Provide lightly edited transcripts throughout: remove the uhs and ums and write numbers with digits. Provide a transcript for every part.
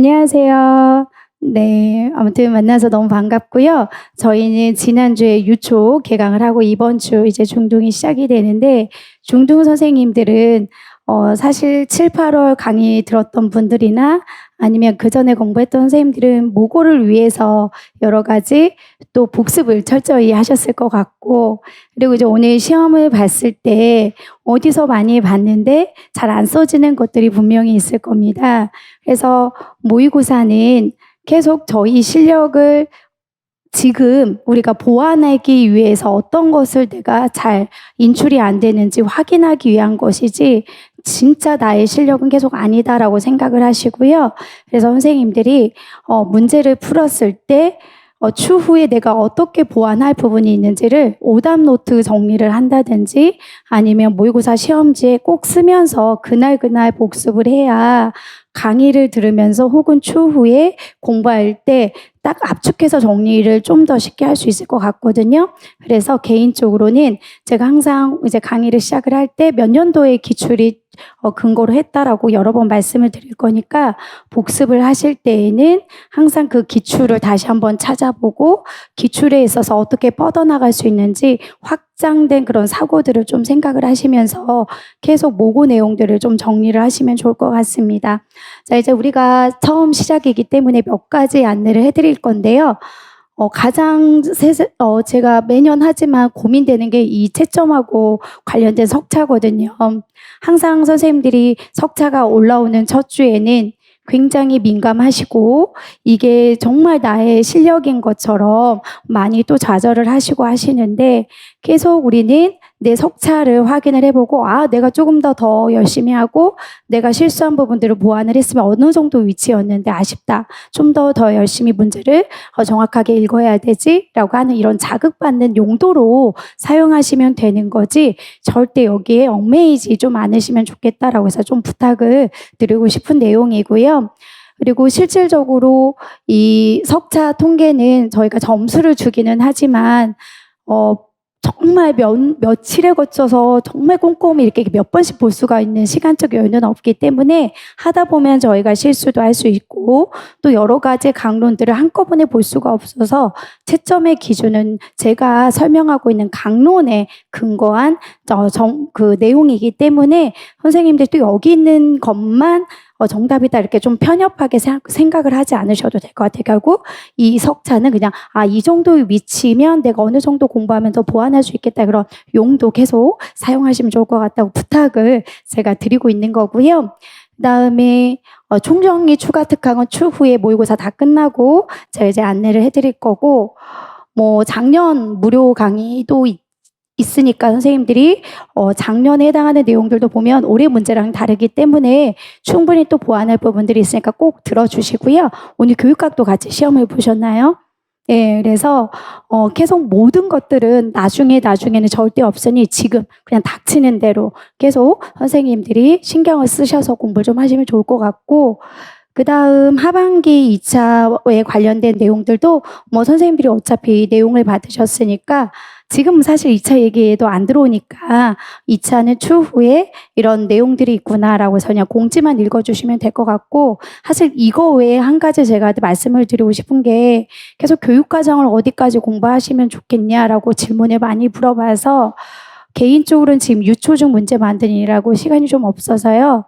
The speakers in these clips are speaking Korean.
안녕하세요. 네. 아무튼 만나서 너무 반갑고요. 저희는 지난주에 유초 개강을 하고 이번 주 이제 중등이 시작이 되는데 중등 선생님들은 사실 7-8월 강의 들었던 분들이나 아니면 그전에 공부했던 선생님들은 모고를 위해서 여러 가지 또 복습을 철저히 하셨을 것 같고, 그리고 이제 오늘 시험을 봤을 때 어디서 많이 봤는데 잘 안 써지는 것들이 분명히 있을 겁니다. 그래서 모의고사는 계속 저희 실력을 지금 우리가 보완하기 위해서 어떤 것을 내가 잘 인출이 안 되는지 확인하기 위한 것이지 진짜 나의 실력은 계속 아니다라고 생각을 하시고요. 그래서 선생님들이 문제를 풀었을 때 추후에 내가 어떻게 보완할 부분이 있는지를 오답 노트 정리를 한다든지 아니면 모의고사 시험지에 꼭 쓰면서 그날 복습을 해야 강의를 들으면서 혹은 추후에 공부할 때 딱 압축해서 정리를 좀 더 쉽게 할 수 있을 것 같거든요. 그래서 개인적으로는 제가 항상 이제 강의를 시작을 할 때 몇 년도의 기출이 근거로 했다라고 여러 번 말씀을 드릴 거니까 복습을 하실 때에는 항상 그 기출을 다시 한번 찾아보고 기출에 있어서 어떻게 뻗어나갈 수 있는지 확장된 그런 사고들을 좀 생각을 하시면서 계속 모고 내용들을 좀 정리를 하시면 좋을 것 같습니다. 자, 이제 우리가 처음 시작이기 때문에 몇 가지 안내를 해드릴 건데요. 제가 매년 하지만 고민되는 게 이 채점하고 관련된 석차거든요. 항상 선생님들이 석차가 올라오는 첫 주에는 굉장히 민감하시고 이게 정말 나의 실력인 것처럼 많이 또 좌절을 하시고 하시는데, 계속 우리는 내 석차를 확인을 해보고 내가 조금 더 열심히 하고 내가 실수한 부분들을 보완을 했으면 어느 정도 위치였는데 아쉽다. 좀 더 열심히 문제를 정확하게 읽어야 되지라고 하는 이런 자극받는 용도로 사용하시면 되는 거지 절대 여기에 얽매이지 좀 않으시면 좋겠다라고 해서 좀 부탁을 드리고 싶은 내용이고요. 그리고 실질적으로 이 석차 통계는 저희가 점수를 주기는 하지만 정말 며칠에 거쳐서 정말 꼼꼼히 이렇게 몇 번씩 볼 수가 있는 시간적 여유는 없기 때문에 하다 보면 저희가 실수도 할 수 있고 또 여러 가지 강론들을 한꺼번에 볼 수가 없어서 채점의 기준은 제가 설명하고 있는 강론에 근거한 그 내용이기 때문에 선생님들 또 여기 있는 것만 정답이다 이렇게 좀 편협하게 생각을 하지 않으셔도 될 것 같아요. 결국 이 석차는 그냥 이 정도의 위치면 내가 어느 정도 공부하면 더 보완할 수 있겠다 그런 용도 계속 사용하시면 좋을 것 같다고 부탁을 제가 드리고 있는 거고요. 그다음에 총정리 추가 특강은 추후에 모의고사 다 끝나고 제가 이제 안내를 해드릴 거고, 작년 무료 강의도 있으니까 선생님들이 작년에 해당하는 내용들도 보면 올해 문제랑 다르기 때문에 충분히 또 보완할 부분들이 있으니까 꼭 들어주시고요. 오늘 교육학도 같이 시험을 보셨나요? 네, 그래서 계속 모든 것들은 나중에는 절대 없으니 지금 그냥 닥치는 대로 계속 선생님들이 신경을 쓰셔서 공부를 좀 하시면 좋을 것 같고, 그 다음 하반기 2차에 관련된 내용들도 선생님들이 어차피 내용을 받으셨으니까 지금 사실 2차 얘기에도 안 들어오니까 2차는 추후에 이런 내용들이 있구나라고 해서 그냥 공지만 읽어주시면 될 것 같고, 사실 이거 외에 한 가지 제가 말씀을 드리고 싶은 게 계속 교육과정을 어디까지 공부하시면 좋겠냐라고 질문을 많이 물어봐서 개인적으로는 지금 유초중 문제 만드느라고 시간이 좀 없어서요.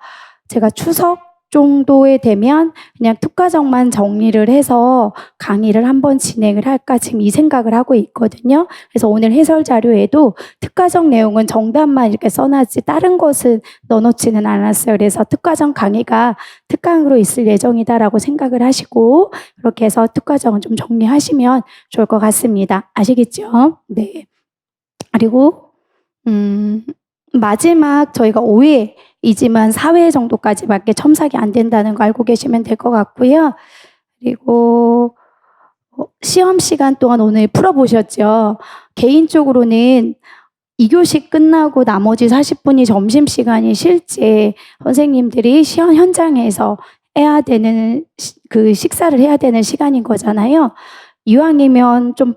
제가 추석 정도에 되면 그냥 특과정만 정리를 해서 강의를 한번 진행을 할까 지금 이 생각을 하고 있거든요. 그래서 오늘 해설 자료에도 특과정 내용은 정답만 이렇게 써놨지 다른 것은 넣어놓지는 않았어요. 그래서 특과정 강의가 특강으로 있을 예정이다라고 생각을 하시고 그렇게 해서 특과정은 좀 정리하시면 좋을 것 같습니다. 아시겠죠? 네. 그리고 마지막 저희가 5회이지만 4회 정도까지밖에 첨삭이 안 된다는 거 알고 계시면 될 것 같고요. 그리고 시험 시간 동안 오늘 풀어보셨죠? 개인적으로는 2교시 끝나고 나머지 40분이 점심시간이 실제 선생님들이 시험 현장에서 해야 되는 그 식사를 해야 되는 시간인 거잖아요. 이왕이면 좀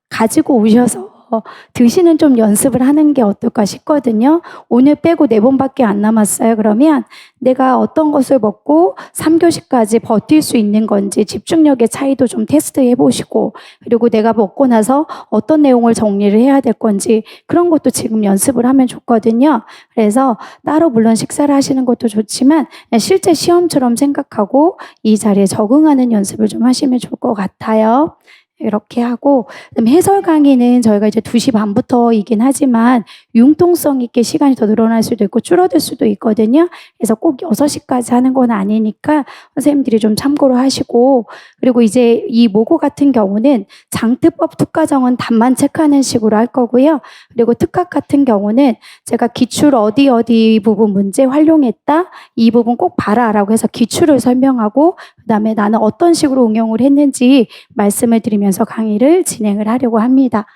가지고 오셔서 드시는 좀 연습을 하는 게 어떨까 싶거든요. 오늘 빼고 4번밖에 안 남았어요. 그러면 내가 어떤 것을 먹고 3교시까지 버틸 수 있는 건지 집중력의 차이도 좀 테스트해 보시고, 그리고 내가 먹고 나서 어떤 내용을 정리를 해야 될 건지 그런 것도 지금 연습을 하면 좋거든요. 그래서 따로 물론 식사를 하시는 것도 좋지만 실제 시험처럼 생각하고 이 자리에 적응하는 연습을 좀 하시면 좋을 것 같아요. 이렇게 하고, 그다음에 해설 강의는 저희가 이제 2시 반부터이긴 하지만 융통성 있게 시간이 더 늘어날 수도 있고 줄어들 수도 있거든요. 그래서 꼭 6시까지 하는 건 아니니까 선생님들이 좀 참고를 하시고, 그리고 이제 이 모고 같은 경우는 장특법 특과정은 답만 체크하는 식으로 할 거고요. 그리고 특학 같은 경우는 제가 기출 어디 부분 문제 활용했다, 이 부분 꼭 봐라라고 해서 기출을 설명하고, 그다음에 나는 어떤 식으로 응용을 했는지 말씀을 드리면서 강의를 진행을 하려고 합니다.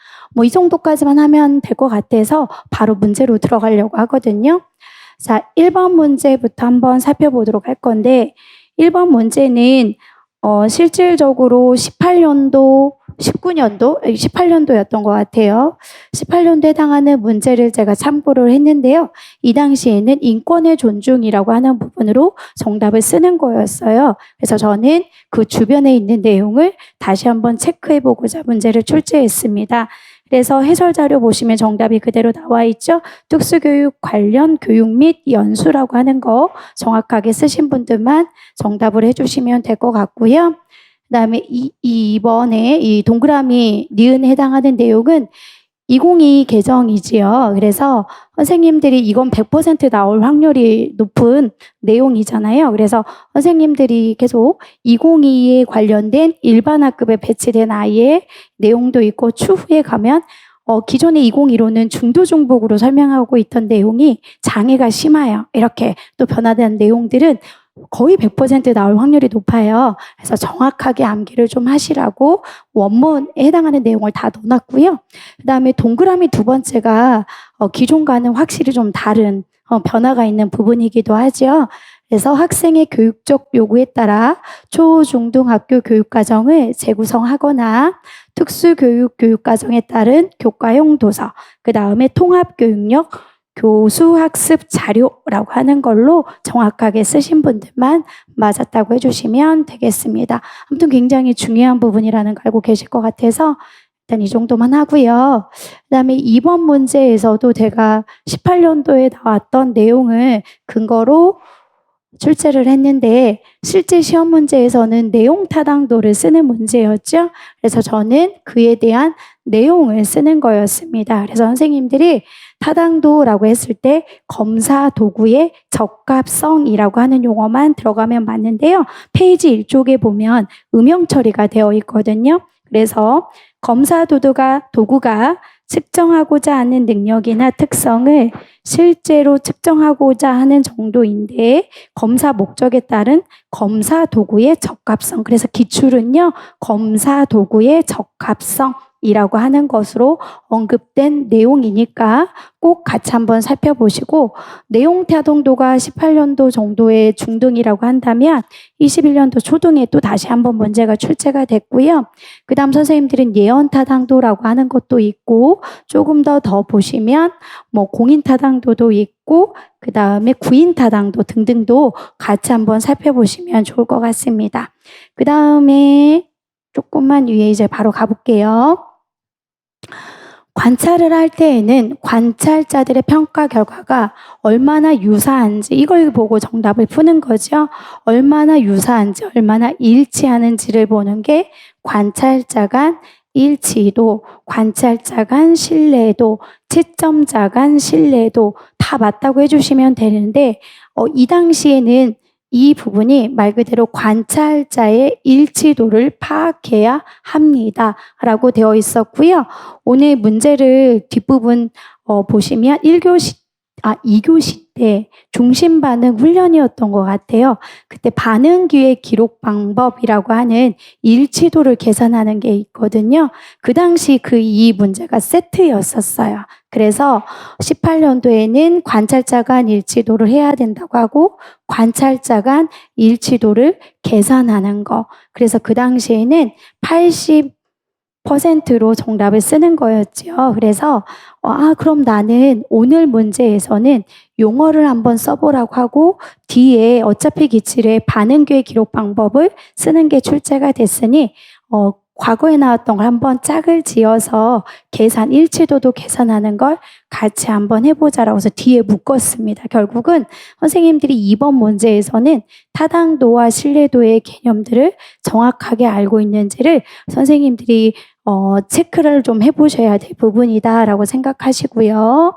이 정도까지만 하면 될 것 같아서 바로 문제로 들어가려고 하거든요. 자, 1번 문제부터 한번 살펴보도록 할 건데, 1번 문제는 실질적으로 18년도였던 것 같아요. 18년도에 해당하는 문제를 제가 참고를 했는데요. 이 당시에는 인권의 존중이라고 하는 부분으로 정답을 쓰는 거였어요. 그래서 저는 그 주변에 있는 내용을 다시 한번 체크해보고자 문제를 출제했습니다. 그래서 해설 자료 보시면 정답이 그대로 나와 있죠. 특수교육 관련 교육 및 연수라고 하는 거 정확하게 쓰신 분들만 정답을 해주시면 될 것 같고요. 그다음에 이번에 이 동그라미 니은에 해당하는 내용은 2022 개정이지요. 그래서 선생님들이 이건 100% 나올 확률이 높은 내용이잖아요. 그래서 선생님들이 계속 2022에 관련된 일반 학급에 배치된 아이의 내용도 있고, 추후에 가면 기존의 2015는 중도 중복으로 설명하고 있던 내용이 장애가 심해요. 이렇게 또 변화된 내용들은 거의 100% 나올 확률이 높아요. 그래서 정확하게 암기를 좀 하시라고 원문에 해당하는 내용을 다 넣어놨고요. 그 다음에 동그라미 2번째가 기존과는 확실히 좀 다른 변화가 있는 부분이기도 하죠. 그래서 학생의 교육적 요구에 따라 초, 중, 학교 교육과정을 재구성하거나 특수교육 교육과정에 따른 교과용 도서, 그 다음에 통합교육력 교수학습 자료라고 하는 걸로 정확하게 쓰신 분들만 맞았다고 해주시면 되겠습니다. 아무튼 굉장히 중요한 부분이라는 걸 알고 계실 것 같아서 일단 이 정도만 하고요. 그 다음에 2번 문제에서도 제가 18년도에 나왔던 내용을 근거로 출제를 했는데, 실제 시험 문제에서는 내용 타당도를 쓰는 문제였죠. 그래서 저는 그에 대한 내용을 쓰는 거였습니다. 그래서 선생님들이 타당도라고 했을 때 검사 도구의 적합성이라고 하는 용어만 들어가면 맞는데요. 페이지 1쪽에 보면 음영 처리가 되어 있거든요. 그래서 검사 도구가 측정하고자 하는 능력이나 특성을 실제로 측정하고자 하는 정도인데, 검사 목적에 따른 검사 도구의 적합성, 그래서 기출은요 검사 도구의 적합성이라고 하는 것으로 언급된 내용이니까 꼭 같이 한번 살펴보시고, 내용 타당도가 18년도 정도의 중등이라고 한다면 21년도 초등에 또 다시 한번 문제가 출제가 됐고요. 그 다음 선생님들은 예언 타당도라고 하는 것도 있고, 조금 더 보시면 공인 타당도도 있고, 그 다음에 구인 타당도 등등도 같이 한번 살펴보시면 좋을 것 같습니다. 그 다음에 조금만 위에 이제 바로 가볼게요. 관찰을 할 때에는 관찰자들의 평가 결과가 얼마나 유사한지, 이걸 보고 정답을 푸는 거죠. 얼마나 유사한지, 얼마나 일치하는지를 보는 게 관찰자 간 일치도, 관찰자 간 신뢰도, 채점자 간 신뢰도 다 맞다고 해주시면 되는데, 이 당시에는 이 부분이 말 그대로 관찰자의 일치도를 파악해야 합니다 라고 되어 있었고요. 오늘 문제를 뒷부분 보시면 2교시 때 중심 반응 훈련이었던 것 같아요. 그때 반응기회 기록 방법이라고 하는 일치도를 계산하는 게 있거든요. 그 당시 이 문제가 세트였었어요. 그래서 18년도에는 관찰자 간 일치도를 해야 된다고 하고, 관찰자 간 일치도를 계산하는 거. 그래서 그 당시에는 퍼센트로 정답을 쓰는 거였죠. 그래서 그럼 나는 오늘 문제에서는 용어를 한번 써보라고 하고 뒤에 어차피 기출에 반응교의 기록 방법을 쓰는 게 출제가 됐으니 과거에 나왔던 걸 한번 짝을 지어서 계산, 일치도도 계산하는 걸 같이 한번 해보자라고 해서 뒤에 묶었습니다. 결국은 선생님들이 이번 문제에서는 타당도와 신뢰도의 개념들을 정확하게 알고 있는지를 선생님들이 체크를 좀 해보셔야 될 부분이다라고 생각하시고요.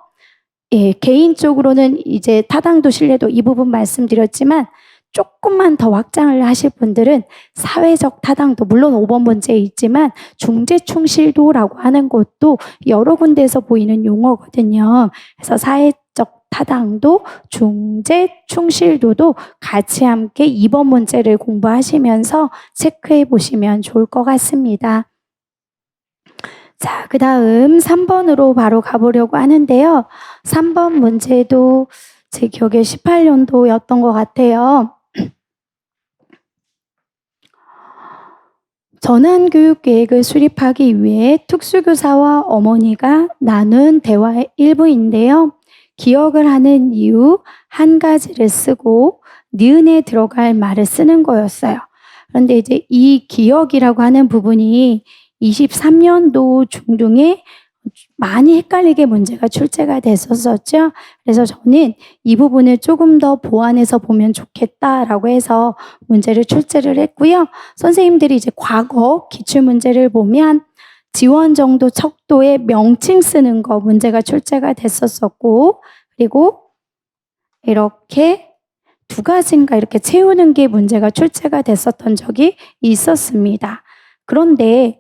예, 개인적으로는 이제 타당도, 신뢰도 이 부분 말씀드렸지만 조금만 더 확장을 하실 분들은 사회적 타당도, 물론 5번 문제에 있지만 중재충실도라고 하는 것도 여러 군데에서 보이는 용어거든요. 그래서 사회적 타당도, 중재충실도도 같이 함께 2번 문제를 공부하시면서 체크해 보시면 좋을 것 같습니다. 자, 그 다음 3번으로 바로 가보려고 하는데요. 3번 문제도 제 기억에 18년도였던 것 같아요. 전환교육계획을 수립하기 위해 특수교사와 어머니가 나눈 대화의 일부인데요. 기억을 하는 이유 한 가지를 쓰고 니은에 들어갈 말을 쓰는 거였어요. 그런데 이제 이 기억이라고 하는 부분이 23년도 중등에 많이 헷갈리게 문제가 출제가 됐었죠. 그래서 저는 이 부분을 조금 더 보완해서 보면 좋겠다라고 해서 문제를 출제를 했고요. 선생님들이 이제 과거 기출문제를 보면 지원 정도 척도의 명칭 쓰는 거 문제가 출제가 됐었었고, 그리고 이렇게 두 가지인가 이렇게 채우는 게 문제가 출제가 됐었던 적이 있었습니다. 그런데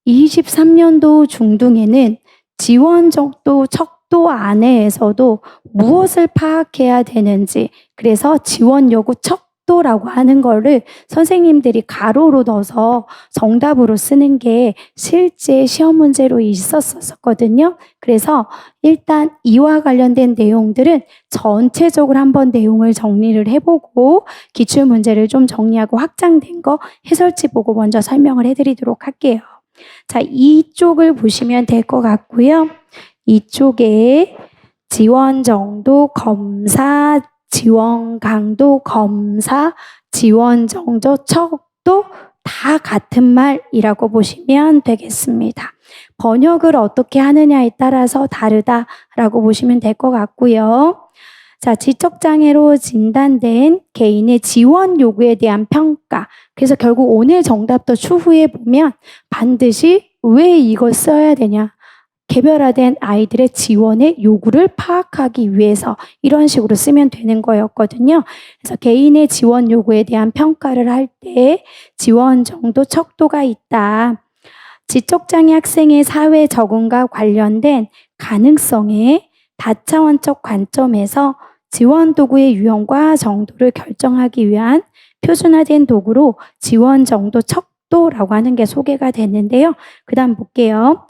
23년도 중등에는 지원 정도 척도 안에서도 무엇을 파악해야 되는지, 그래서 지원 요구 척도라고 하는 거를 선생님들이 가로로 넣어서 정답으로 쓰는 게 실제 시험 문제로 있었었거든요. 그래서 일단 이와 관련된 내용들은 전체적으로 한번 내용을 정리를 해보고 기출 문제를 좀 정리하고 확장된 거 해설지 보고 먼저 설명을 해드리도록 할게요. 자, 이쪽을 보시면 될 것 같고요. 이쪽에 지원 정도 검사, 지원 강도 검사, 지원 정도 척도 다 같은 말이라고 보시면 되겠습니다. 번역을 어떻게 하느냐에 따라서 다르다라고 보시면 될 것 같고요. 자, 지적장애로 진단된 개인의 지원 요구에 대한 평가. 그래서 결국 오늘 정답도 추후에 보면 반드시 왜 이걸 써야 되냐. 개별화된 아이들의 지원의 요구를 파악하기 위해서 이런 식으로 쓰면 되는 거였거든요. 그래서 개인의 지원 요구에 대한 평가를 할 때 지원 정도 척도가 있다. 지적장애 학생의 사회 적응과 관련된 가능성의 다차원적 관점에서 지원 도구의 유형과 정도를 결정하기 위한 표준화된 도구로 지원 정도 척도라고 하는 게 소개가 됐는데요. 그 다음 볼게요.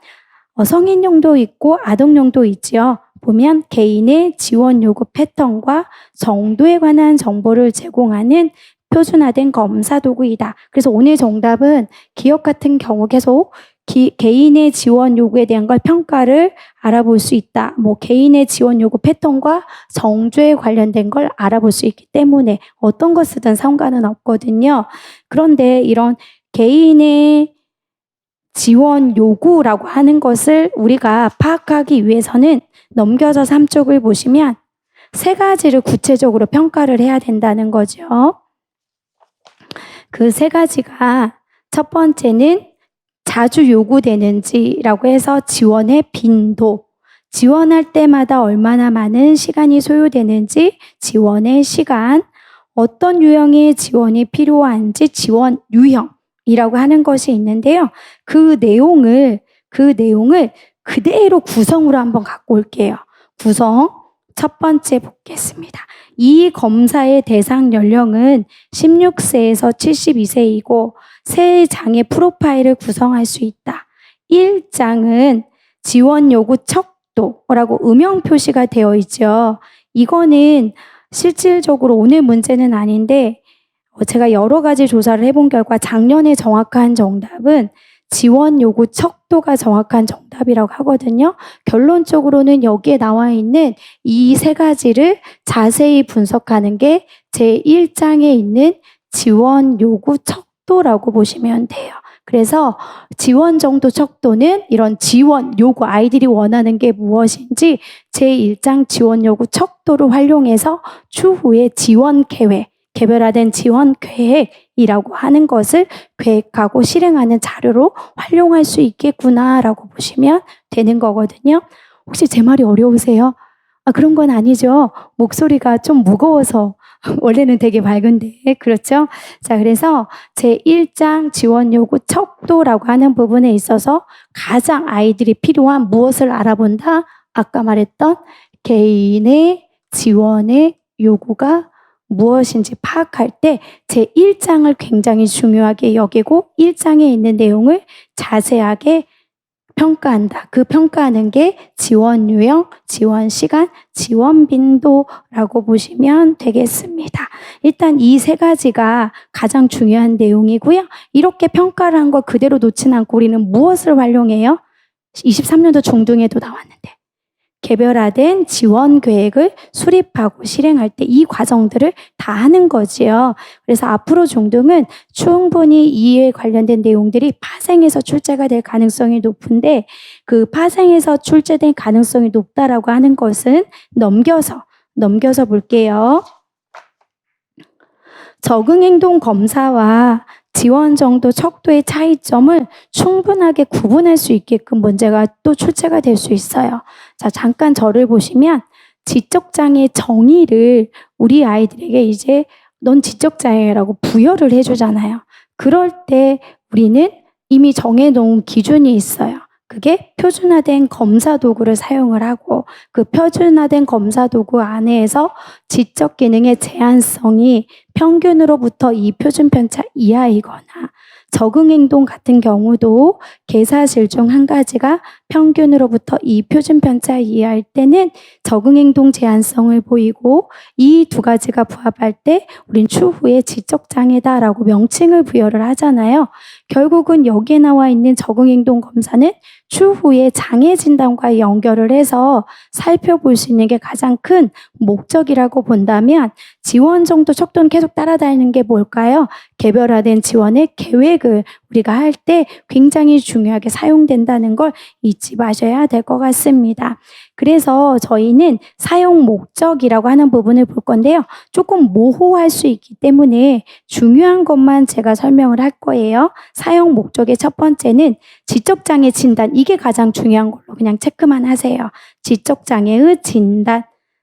성인용도 있고 아동용도 있죠. 보면 개인의 지원 요구 패턴과 정도에 관한 정보를 제공하는 표준화된 검사 도구이다. 그래서 오늘 정답은 기억 같은 경우 계속 개인의 지원 요구에 대한 걸 평가를 알아볼 수 있다. 개인의 지원 요구 패턴과 정도에 관련된 걸 알아볼 수 있기 때문에 어떤 것 쓰든 상관은 없거든요. 그런데 이런 개인의 지원 요구라고 하는 것을 우리가 파악하기 위해서는 넘겨서 3쪽을 보시면 세 가지를 구체적으로 평가를 해야 된다는 거죠. 그 세 가지가 첫 번째는 자주 요구되는지라고 해서 지원의 빈도, 지원할 때마다 얼마나 많은 시간이 소요되는지 지원의 시간, 어떤 유형의 지원이 필요한지 지원 유형이라고 하는 것이 있는데요. 그 내용을 그대로 구성으로 한번 갖고 올게요. 구성 첫 번째 보겠습니다. 이 검사의 대상 연령은 16세에서 72세이고 세 장의 프로파일을 구성할 수 있다. 1장은 지원 요구 척도라고 음영 표시가 되어 있죠. 이거는 실질적으로 오늘 문제는 아닌데 제가 여러 가지 조사를 해본 결과 작년에 정확한 정답은 지원 요구 척도가 정확한 정답이라고 하거든요. 결론적으로는 여기에 나와 있는 이 세 가지를 자세히 분석하는 게 제1장에 있는 지원 요구 척도라고 보시면 돼요. 그래서 지원 정도 척도는 이런 지원 요구, 아이들이 원하는 게 무엇인지 제1장 지원 요구 척도를 활용해서 추후에 지원 계획, 개별화된 지원 계획이라고 하는 것을 계획하고 실행하는 자료로 활용할 수 있겠구나라고 보시면 되는 거거든요. 혹시 제 말이 어려우세요? 그런 건 아니죠. 목소리가 좀 무거워서 원래는 되게 밝은데, 그렇죠? 자, 그래서 제1장 지원 요구 척도라고 하는 부분에 있어서 가장 아이들이 필요한 무엇을 알아본다? 아까 말했던 개인의 지원의 요구가 무엇인지 파악할 때 제1장을 굉장히 중요하게 여기고 1장에 있는 내용을 자세하게 평가한다. 그 평가하는 게 지원 유형, 지원 시간, 지원 빈도라고 보시면 되겠습니다. 일단 이 세 가지가 가장 중요한 내용이고요. 이렇게 평가를 한 거 그대로 놓진 않고 우리는 무엇을 활용해요? 23년도 중등에도 나왔는데 개별화된 지원 계획을 수립하고 실행할 때 이 과정들을 다 하는 거지요. 그래서 앞으로 중등은 충분히 이에 관련된 내용들이 파생해서 출제가 될 가능성이 높은데 그 파생해서 출제될 가능성이 높다라고 하는 것은 넘겨서 볼게요. 적응행동 검사와 지원 정도 척도의 차이점을 충분하게 구분할 수 있게끔 문제가 또 출제가 될 수 있어요. 자, 잠깐 저를 보시면 지적장애 정의를 우리 아이들에게 이제 넌 지적장애라고 부여를 해주잖아요. 그럴 때 우리는 이미 정해놓은 기준이 있어요. 그게 표준화된 검사 도구를 사용을 하고 그 표준화된 검사 도구 안에서 지적 기능의 제한성이 평균으로부터 2표준 편차 이하이거나 적응행동 같은 경우도 개사실 중 한 가지가 평균으로부터 2표준 편차 이하일 때는 적응행동 제한성을 보이고 이 두 가지가 부합할 때 우린 추후에 지적장애다라고 명칭을 부여를 하잖아요. 결국은 여기에 나와 있는 적응행동 검사는 추후에 장애 진단과 연결을 해서 살펴볼 수 있는 게 가장 큰 목적이라고 본다면 지원 정도 척도는 계속 따라다니는 게 뭘까요? 개별화된 지원의 계획을 우리가 할 때 굉장히 중요하게 사용된다는 걸 잊지 마셔야 될 것 같습니다. 그래서 저희는 사용 목적이라고 하는 부분을 볼 건데요. 조금 모호할 수 있기 때문에 중요한 것만 제가 설명을 할 거예요. 사용 목적의 첫 번째는 지적장애 진단, 이게 가장 중요한 걸로 그냥 체크만 하세요. 지적장애의 진단.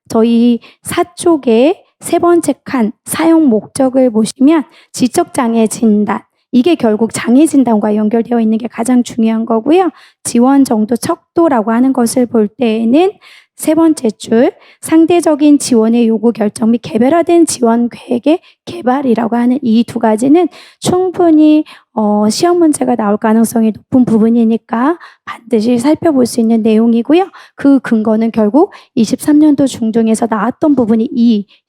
저희 4쪽에 세 번째 칸 사용 목적을 보시면 지적장애 진단, 이게 결국 장애 진단과 연결되어 있는 게 가장 중요한 거고요. 지원 정도 척도라고 하는 것을 볼 때에는 세 번째 줄 상대적인 지원의 요구 결정 및 개별화된 지원 계획의 개발이라고 하는 이 두 가지는 충분히 시험 문제가 나올 가능성이 높은 부분이니까 반드시 살펴볼 수 있는 내용이고요. 그 근거는 결국 23년도 중등에서 나왔던 부분이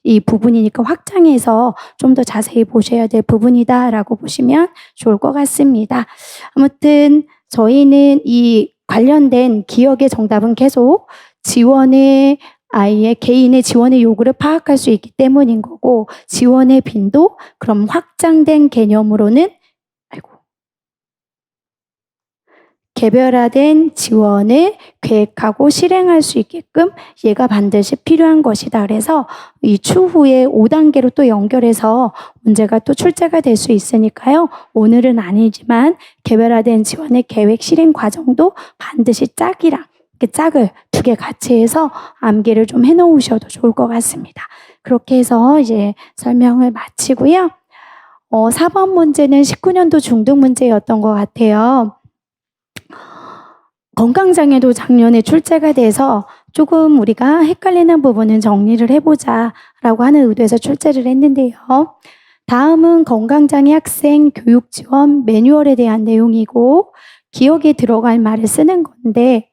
이 부분이니까 확장해서 좀 더 자세히 보셔야 될 부분이다라고 보시면 좋을 것 같습니다. 아무튼 저희는 이 관련된 기억의 정답은 계속 지원의 아이의 개인의 지원의 요구를 파악할 수 있기 때문인 거고 지원의 빈도, 그럼 확장된 개념으로는 개별화된 지원을 계획하고 실행할 수 있게끔 얘가 반드시 필요한 것이다. 그래서 이 추후에 5단계로 또 연결해서 문제가 또 출제가 될 수 있으니까요. 오늘은 아니지만 개별화된 지원의 계획 실행 과정도 반드시 짝이랑 짝을 두 개 같이 해서 암기를 좀 해놓으셔도 좋을 것 같습니다. 그렇게 해서 이제 설명을 마치고요. 4번 문제는 19년도 중등 문제였던 것 같아요. 건강장애도 작년에 출제가 돼서 조금 우리가 헷갈리는 부분은 정리를 해보자라고 하는 의도에서 출제를 했는데요. 다음은 건강장애 학생 교육 지원 매뉴얼에 대한 내용이고 기억에 들어갈 말을 쓰는 건데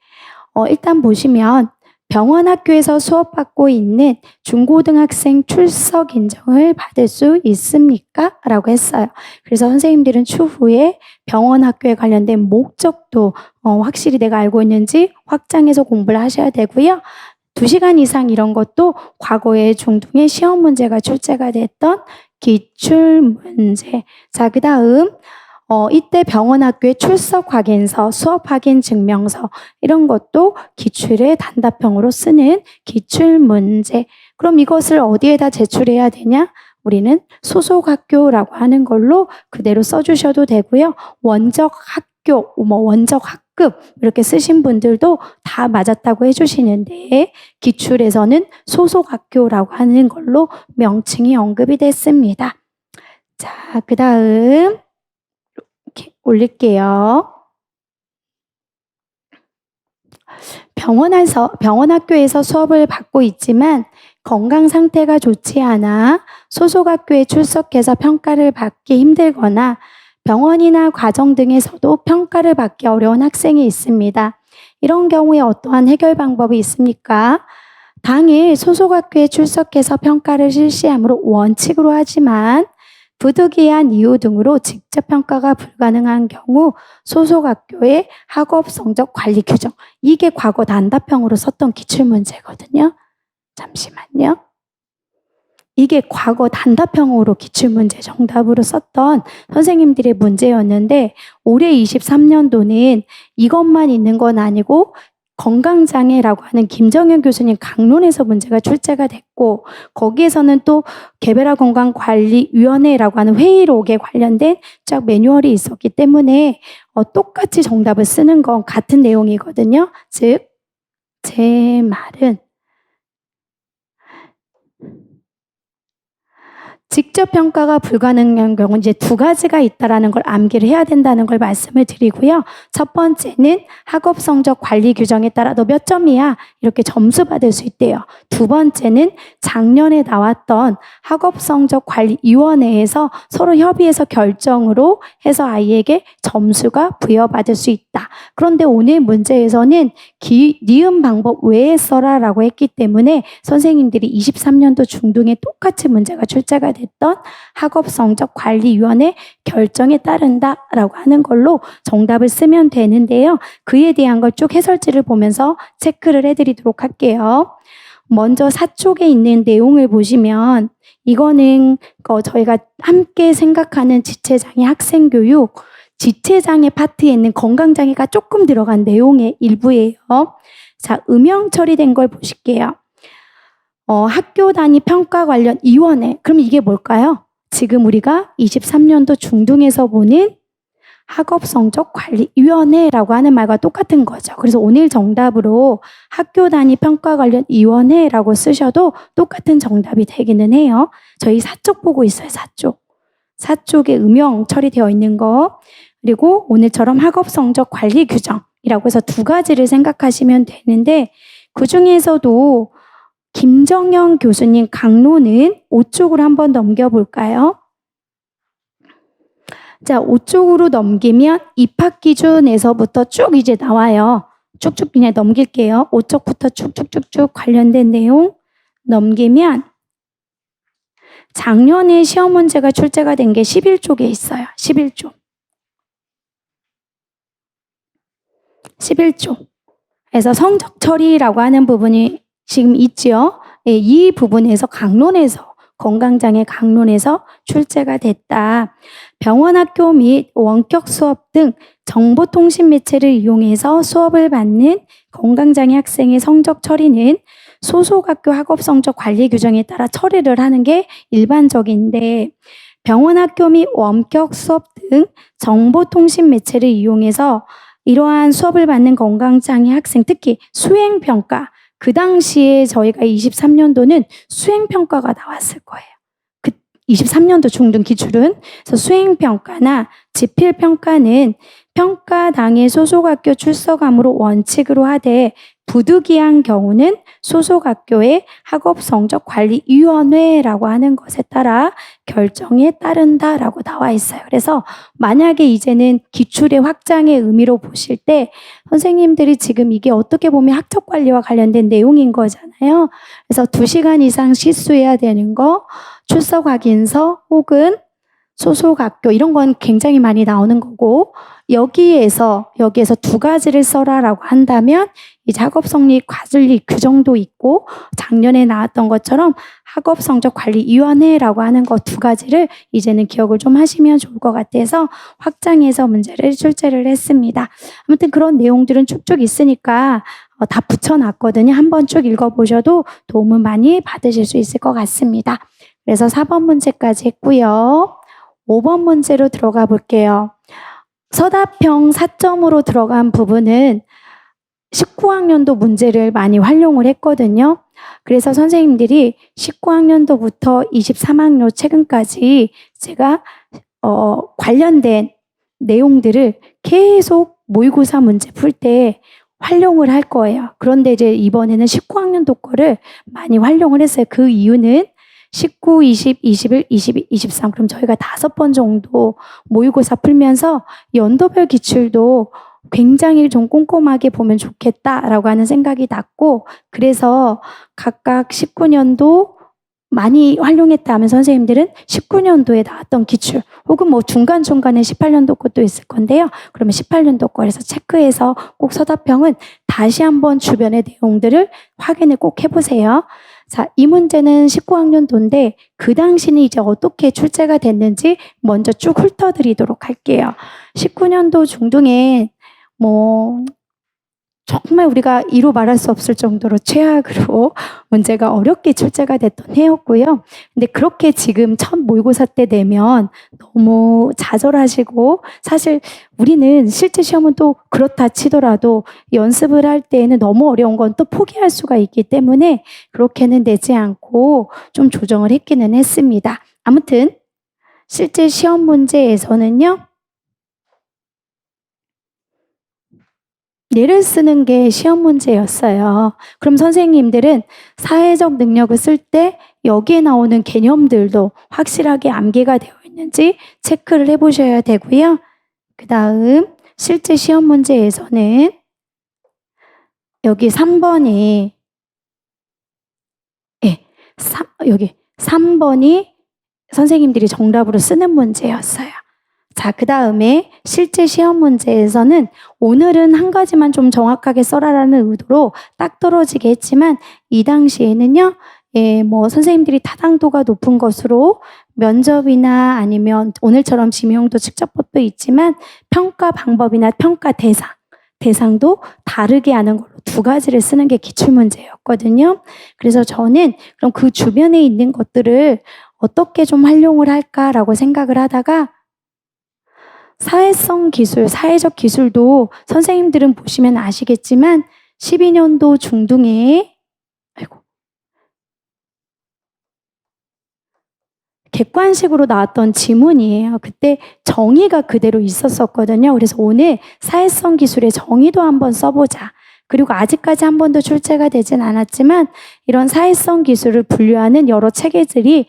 일단 보시면 병원 학교에서 수업받고 있는 중고등학생 출석 인정을 받을 수 있습니까? 라고 했어요. 그래서 선생님들은 추후에 병원 학교에 관련된 목적도 확실히 내가 알고 있는지 확장해서 공부를 하셔야 되고요. 2시간 이상 이런 것도 과거에 중등의 시험 문제가 출제가 됐던 기출문제. 자, 그 다음 이때 병원 학교의 출석 확인서, 수업 확인 증명서 이런 것도 기출의 단답형으로 쓰는 기출문제. 그럼 이것을 어디에다 제출해야 되냐? 우리는 소속 학교라고 하는 걸로 그대로 써주셔도 되고요. 원적 학교, 원적 학급 이렇게 쓰신 분들도 다 맞았다고 해주시는데 기출에서는 소속 학교라고 하는 걸로 명칭이 언급이 됐습니다. 자, 그 다음 이렇게 올릴게요. 병원 학교에서 수업을 받고 있지만 건강 상태가 좋지 않아 소속 학교에 출석해서 평가를 받기 힘들거나 병원이나 과정 등에서도 평가를 받기 어려운 학생이 있습니다. 이런 경우에 어떠한 해결 방법이 있습니까? 당일 소속 학교에 출석해서 평가를 실시하므로 원칙으로 하지만 부득이한 이유 등으로 직접 평가가 불가능한 경우 소속 학교의 학업 성적 관리 규정. 이게 과거 단답형으로 썼던 기출문제거든요. 잠시만요. 이게 과거 단답형으로 기출문제 정답으로 썼던 선생님들의 문제였는데 올해 23년도는 이것만 있는 건 아니고 건강장애라고 하는 김정현 교수님 강론에서 문제가 출제가 됐고 거기에서는 또 개별화 건강관리위원회라고 하는 회의록에 관련된 쫙 매뉴얼이 있었기 때문에 똑같이 정답을 쓰는 건 같은 내용이거든요. 즉, 제 말은 직접 평가가 불가능한 경우는 이제 2가지가 있다라는 걸 암기를 해야 된다는 걸 말씀을 드리고요. 첫 번째는 학업 성적 관리 규정에 따라 너 몇 점이야? 이렇게 점수 받을 수 있대요. 2번째는 작년에 나왔던 학업 성적 관리 위원회에서 서로 협의해서 결정으로 해서 아이에게 점수가 부여받을 수 있다. 그런데 오늘 문제에서는 니은 방법 외에 써라라고 했기 때문에 선생님들이 23년도 중등에 똑같이 문제가 출제가 됐던 학업성적관리위원회 결정에 따른다라고 하는 걸로 정답을 쓰면 되는데요. 그에 대한 걸 쭉 해설지를 보면서 체크를 해드리도록 할게요. 먼저 4쪽에 있는 내용을 보시면 이거는 저희가 함께 생각하는 지체장애 학생교육 지체장애 파트에 있는 건강장애가 조금 들어간 내용의 일부예요. 자, 음영 처리된 걸 보실게요. 학교 단위 평가 관련 위원회. 그럼 이게 뭘까요? 지금 우리가 23년도 중등에서 보는 학업성적관리위원회라고 하는 말과 똑같은 거죠. 그래서 오늘 정답으로 학교 단위 평가 관련 위원회라고 쓰셔도 똑같은 정답이 되기는 해요. 저희 4쪽 보고 있어요. 4쪽. 4쪽에 음영 처리되어 있는 거. 그리고 오늘처럼 학업성적관리 규정이라고 해서 2가지를 생각하시면 되는데 그중에서도 김정현 교수님 강론은 5쪽으로 한번 넘겨볼까요? 자, 5쪽으로 넘기면 입학 기준에서부터 쭉 이제 나와요. 쭉쭉 그냥 넘길게요. 5쪽부터 쭉쭉쭉쭉 관련된 내용 넘기면 작년에 시험 문제가 출제가 된 게 11쪽에 있어요. 11쪽. 11쪽. 그래서 성적 처리라고 하는 부분이 지금 있죠. 예, 이 부분에서 강론에서 건강장애 강론에서 출제가 됐다. 병원 학교 및 원격 수업 등 정보통신 매체를 이용해서 수업을 받는 건강장애 학생의 성적 처리는 소속학교 학업성적 관리 규정에 따라 처리를 하는 게 일반적인데 병원 학교 및 원격 수업 등 정보통신 매체를 이용해서 이러한 수업을 받는 건강장애 학생 특히 수행평가 그 당시에 저희가 23년도는 수행평가가 나왔을 거예요. 23년도 중등 기출은 그래서 수행평가나 지필평가는 평가당의 소속학교 출석함으로 원칙으로 하되 부득이한 경우는 소속 학교의 학업 성적 관리 위원회라고 하는 것에 따라 결정에 따른다라고 나와 있어요. 그래서 만약에 이제는 기출의 확장의 의미로 보실 때 선생님들이 지금 이게 어떻게 보면 학적 관리와 관련된 내용인 거잖아요. 그래서 2시간 이상 실수해야 되는 거, 출석 확인서 혹은 소속 학교 이런 건 굉장히 많이 나오는 거고, 여기에서 2가지를 써라라고 한다면 이 학업 성립 관리 규정도 있고 작년에 나왔던 것처럼 학업 성적 관리 위원회라고 하는 거 2가지를 이제는 기억을 좀 하시면 좋을 것 같아서 확장해서 문제를 출제를 했습니다. 아무튼 그런 내용들은 쭉쭉 있으니까 다 붙여놨거든요. 한번 쭉 읽어보셔도 도움을 많이 받으실 수 있을 것 같습니다. 그래서 4번 문제까지 했고요. 5번 문제로 들어가 볼게요. 서답형 4점으로 들어간 부분은 19학년도 문제를 많이 활용을 했거든요. 그래서 선생님들이 19학년도부터 23학년 최근까지 제가 관련된 내용들을 계속 모의고사 문제 풀 때 활용을 할 거예요. 그런데 이제 이번에는 19학년도 거를 많이 활용을 했어요. 그 이유는 19, 20, 21, 22, 23 그럼 저희가 5번 정도 모의고사 풀면서 연도별 기출도 굉장히 좀 꼼꼼하게 보면 좋겠다라고 하는 생각이 났고, 그래서 각각 19년도 많이 활용했다 하면 선생님들은 19년도에 나왔던 기출 혹은 뭐 중간중간에 18년도 것도 있을 건데요. 그러면 18년도 거에서 체크해서 꼭 서답형은 다시 한번 주변의 내용들을 확인을 꼭 해보세요. 자, 이 문제는 19학년도인데 그 당시는 이제 어떻게 출제가 됐는지 먼저 쭉 훑어드리도록 할게요. 19년도 중등에 뭐 정말 우리가 이루 말할 수 없을 정도로 최악으로 문제가 어렵게 출제가 됐던 해였고요. 근데 그렇게 지금 첫 모의고사 때 내면 너무 좌절하시고, 사실 우리는 실제 시험은 또 그렇다 치더라도 연습을 할 때에는 너무 어려운 건 또 포기할 수가 있기 때문에 그렇게는 내지 않고 좀 조정을 했기는 했습니다. 아무튼 실제 시험 문제에서는요, 예를 쓰는 게 시험 문제였어요. 그럼 선생님들은 사회적 능력을 쓸 때 여기에 나오는 개념들도 확실하게 암기가 되어 있는지 체크를 해보셔야 되고요. 그 다음 실제 시험 문제에서는 여기 3번이 여기 3번이 선생님들이 정답으로 쓰는 문제였어요. 자, 그 다음에 실제 시험 문제에서는 오늘은 한 가지만 좀 정확하게 써라라는 의도로 딱 떨어지게 했지만, 이 당시에는요, 뭐 선생님들이 타당도가 높은 것으로 면접이나 아니면 오늘처럼 지명도 측정법도 있지만 평가 방법이나 평가 대상도 다르게 하는 걸로 2가지를 쓰는 게 기출문제였거든요. 그래서 저는 그럼 그 주변에 있는 것들을 어떻게 좀 활용을 할까라고 생각을 하다가 사회성 기술, 사회적 기술도 선생님들은 보시면 아시겠지만 12년도 중등에 객관식으로 나왔던 지문이에요. 그때 정의가 그대로 있었었거든요. 그래서 오늘 사회성 기술의 정의도 한번 써보자. 그리고 아직까지 한 번도 출제가 되진 않았지만 이런 사회성 기술을 분류하는 여러 체계들이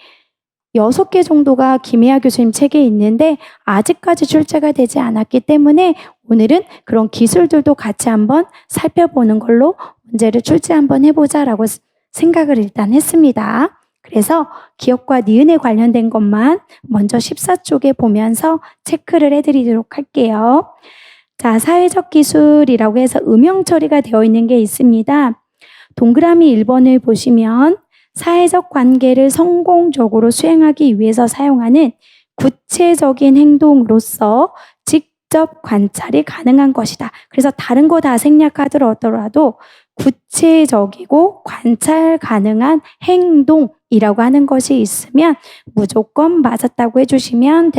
6개 정도가 김혜아 교수님 책에 있는데 아직까지 출제가 되지 않았기 때문에 오늘은 그런 기술들도 같이 한번 살펴보는 걸로 문제를 출제 한번 해보자라고 생각을 일단 했습니다. 그래서 기억과 니은에 관련된 것만 먼저 14쪽에 보면서 체크를 해드리도록 할게요. 자, 사회적 기술이라고 해서 음영 처리가 되어 있는 게 있습니다. 동그라미 1번을 보시면 사회적 관계를 성공적으로 수행하기 위해서 사용하는 구체적인 행동으로서 직접 관찰이 가능한 것이다. 그래서 다른 거 다 생략하더라도 구체적이고 관찰 가능한 행동이라고 하는 것이 있으면 무조건 맞았다고 해주시면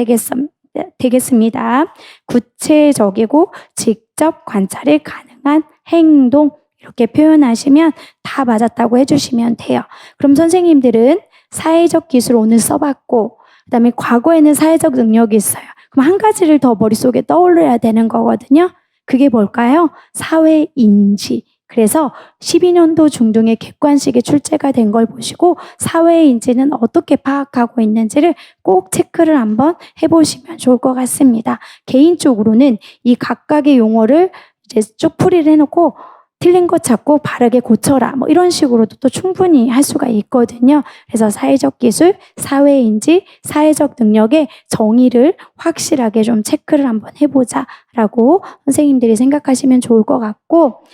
되겠습니다. 구체적이고 직접 관찰이 가능한 행동, 이렇게 표현하시면 다 맞았다고 해주시면 돼요. 그럼 선생님들은 사회적 기술 오늘 써봤고, 그 다음에 과거에는 사회적 능력이 있어요. 그럼 한 가지를 더 머릿속에 떠올려야 되는 거거든요. 그게 뭘까요? 사회인지. 그래서 12년도 중등의 객관식이 출제가 된 걸 보시고 사회인지는 어떻게 파악하고 있는지를 꼭 체크를 한번 해보시면 좋을 것 같습니다. 개인적으로는 이 각각의 용어를 이제 쭉 풀이를 해놓고 틀린 것 찾고 바르게 고쳐라 뭐 이런 식으로도 또 충분히 할 수가 있거든요. 그래서 사회적 기술, 사회인지, 사회적 능력의 정의를 확실하게 좀 체크를 한번 해보자라고 선생님들이 생각하시면 좋을 것 같고,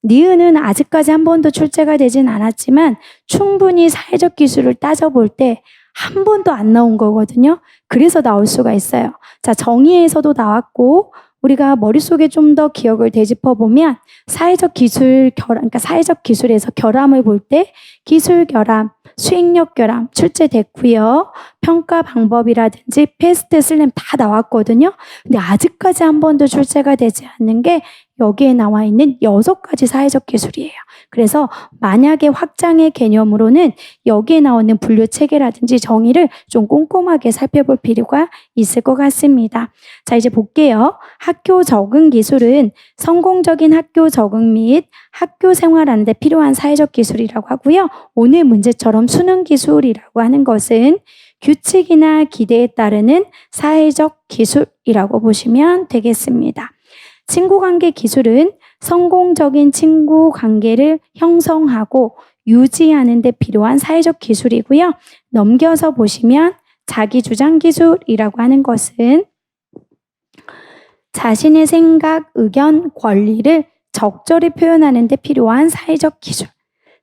니은은 아직까지 한 번도 출제가 되진 않았지만 충분히 사회적 기술을 따져볼 때 한 번도 안 나온 거거든요. 그래서 나올 수가 있어요. 자, 정의에서도 나왔고 우리가 머릿속에 좀 더 기억을 되짚어 보면 사회적 기술 결함, 그러니까 사회적 기술에서 결함을 볼 때 기술 결함, 수행력 결함 출제됐고요. 평가 방법이라든지 패스트 슬램 다 나왔거든요. 근데 아직까지 한 번도 출제가 되지 않는 게 여기에 나와 있는 6가지 사회적 기술이에요. 그래서 만약에 확장의 개념으로는 여기에 나오는 분류 체계라든지 정의를 좀 꼼꼼하게 살펴볼 필요가 있을 것 같습니다. 자, 이제 볼게요. 학교 적응 기술은 성공적인 학교 적응 및 학교 생활하는 데 필요한 사회적 기술이라고 하고요. 오늘 문제처럼 수능 기술이라고 하는 것은 규칙이나 기대에 따르는 사회적 기술이라고 보시면 되겠습니다. 친구관계 기술은 성공적인 친구 관계를 형성하고 유지하는 데 필요한 사회적 기술이고요. 넘겨서 보시면 자기주장 기술이라고 하는 것은 자신의 생각, 의견, 권리를 적절히 표현하는 데 필요한 사회적 기술.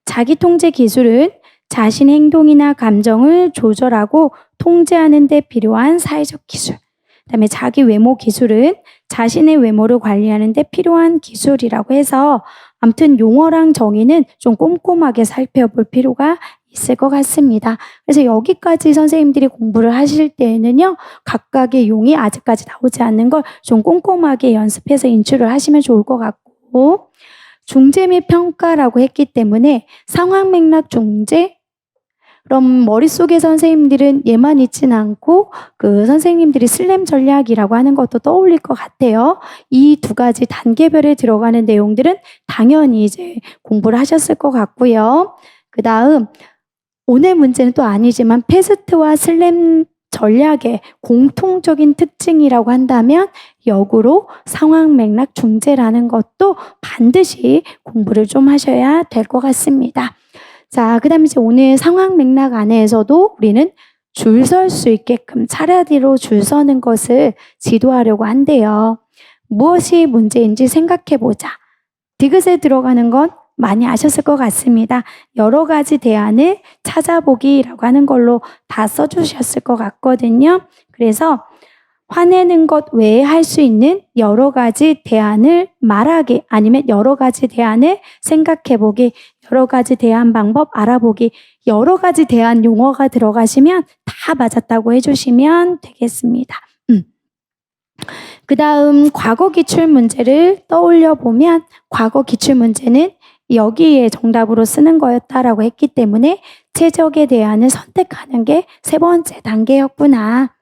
자기통제 기술은 자신의 행동이나 감정을 조절하고 통제하는 데 필요한 사회적 기술. 그다음에 자기 외모 기술은 자신의 외모를 관리하는 데 필요한 기술이라고 해서 아무튼 용어랑 정의는 좀 꼼꼼하게 살펴볼 필요가 있을 것 같습니다. 그래서 여기까지 선생님들이 공부를 하실 때에는요, 각각의 용이 아직까지 나오지 않는 걸 좀 꼼꼼하게 연습해서 인출을 하시면 좋을 것 같고, 중재 및 평가라고 했기 때문에 상황 맥락 중재, 그럼 머릿속에 선생님들은 얘만 있진 않고 그 선생님들이 슬램 전략이라고 하는 것도 떠올릴 것 같아요. 이 2가지 단계별에 들어가는 내용들은 당연히 이제 공부를 하셨을 것 같고요. 그 다음 오늘 문제는 또 아니지만 패스트와 슬램 전략의 공통적인 특징이라고 한다면 역으로 상황 맥락 중재라는 것도 반드시 공부를 좀 하셔야 될 것 같습니다. 자, 그 다음에 이제 오늘 상황 맥락 안에서도 우리는 줄 설 수 있게끔 차례대로 줄 서는 것을 지도하려고 한대요. 무엇이 문제인지 생각해보자. 디귿에 들어가는 건 많이 아셨을 것 같습니다. 여러 가지 대안을 찾아보기라고 하는 걸로 다 써주셨을 것 같거든요. 그래서 화내는 것 외에 할 수 있는 여러 가지 대안을 말하기, 아니면 여러 가지 대안을 생각해보기, 여러 가지 대안 방법 알아보기, 여러 가지 대안 용어가 들어가시면 다 맞았다고 해주시면 되겠습니다. 그 다음 과거 기출 문제를 떠올려 보면 과거 기출 문제는 여기에 정답으로 쓰는 거였다라고 했기 때문에 최적의 대안을 선택하는 게 3번째 단계였구나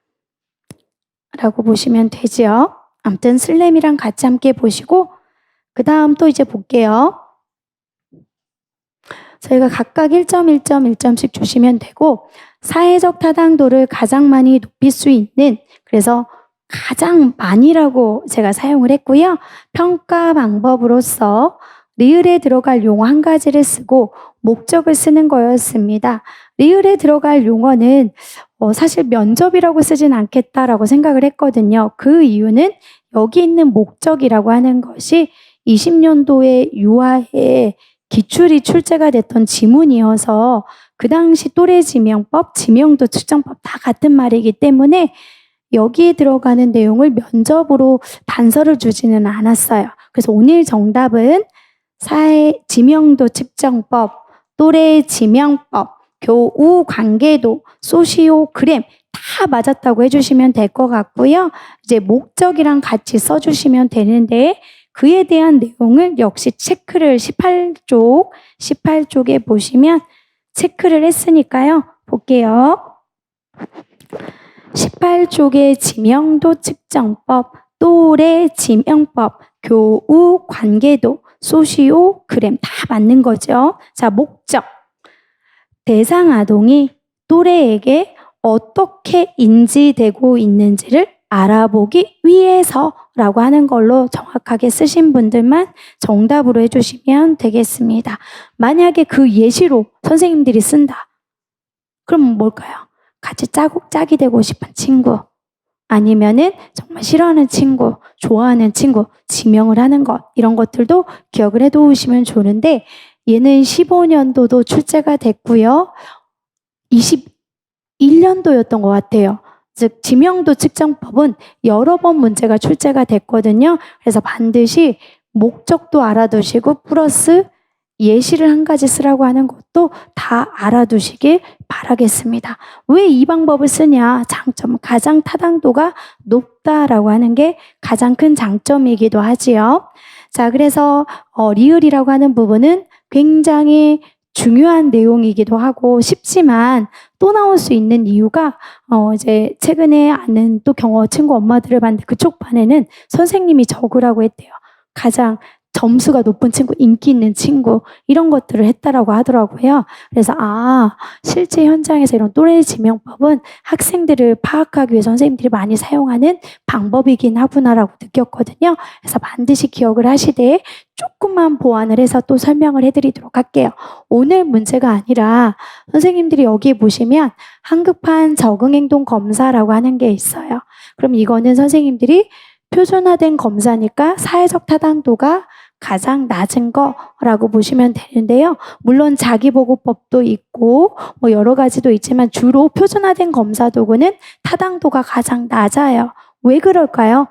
라고 보시면 되죠. 아무튼 슬램이랑 같이 함께 보시고 그 다음 또 이제 볼게요. 저희가 각각 1점, 1점, 1점씩 주시면 되고 사회적 타당도를 가장 많이 높일 수 있는, 그래서 가장 많이라고 제가 사용을 했고요. 평가 방법으로서 리을에 들어갈 용어 1가지를 쓰고 목적을 쓰는 거였습니다. 리을에 들어갈 용어는 사실 면접이라고 쓰진 않겠다라고 생각을 했거든요. 그 이유는 여기 있는 목적이라고 하는 것이 20년도에 유아에 기출이 출제가 됐던 지문이어서 그 당시 또래지명법, 지명도 측정법 다 같은 말이기 때문에 여기에 들어가는 내용을 면접으로 단서를 주지는 않았어요. 그래서 오늘 정답은 지명도 측정법, 또래 지명법, 교우 관계도, 소시오그램 다 맞았다고 해주시면 될 것 같고요. 이제 목적이랑 같이 써주시면 되는데 그에 대한 내용을 역시 체크를 18쪽에 보시면 체크를 했으니까요. 볼게요. 18쪽의 지명도 측정법, 또래 지명법, 교우 관계도, 소시오, 그램 다 맞는 거죠. 자, 목적. 대상 아동이 또래에게 어떻게 인지되고 있는지를 알아보기 위해서라고 하는 걸로 정확하게 쓰신 분들만 정답으로 해주시면 되겠습니다. 만약에 그 예시로 선생님들이 쓴다. 그럼 뭘까요? 같이 짝이 되고 싶은 친구, 아니면은 정말 싫어하는 친구, 좋아하는 친구, 지명을 하는 것, 이런 것들도 기억을 해두시면 좋은데, 얘는 15년도도 출제가 됐고요. 21년도였던 것 같아요. 즉 지명도 측정법은 여러 번 문제가 출제가 됐거든요. 그래서 반드시 목적도 알아두시고 플러스 예시를 한 가지 쓰라고 하는 것도 다 알아두시길 바라겠습니다. 왜 이 방법을 쓰냐? 장점, 가장 타당도가 높다라고 하는 게 가장 큰 장점이기도 하지요. 자, 그래서 리을이라고 하는 부분은 굉장히 중요한 내용이기도 하고 쉽지만 또 나올 수 있는 이유가 이제 최근에 아는 또 경호 친구 엄마들을 봤는데 그쪽 반에는 선생님이 적으라고 했대요. 가장 점수가 높은 친구, 인기 있는 친구, 이런 것들을 했다라고 하더라고요. 그래서 실제 현장에서 이런 또래 지명법은 학생들을 파악하기 위해 선생님들이 많이 사용하는 방법이긴 하구나라고 느꼈거든요. 그래서 반드시 기억을 하시되 조금만 보완을 해서 또 설명을 해드리도록 할게요. 오늘 문제가 아니라 선생님들이 여기에 보시면 한급한 적응행동 검사라고 하는 게 있어요. 그럼 이거는 선생님들이 표준화된 검사니까 사회적 타당도가 가장 낮은 거라고 보시면 되는데요. 물론 자기보고법도 있고 뭐 여러 가지도 있지만 주로 표준화된 검사 도구는 타당도가 가장 낮아요. 왜 그럴까요?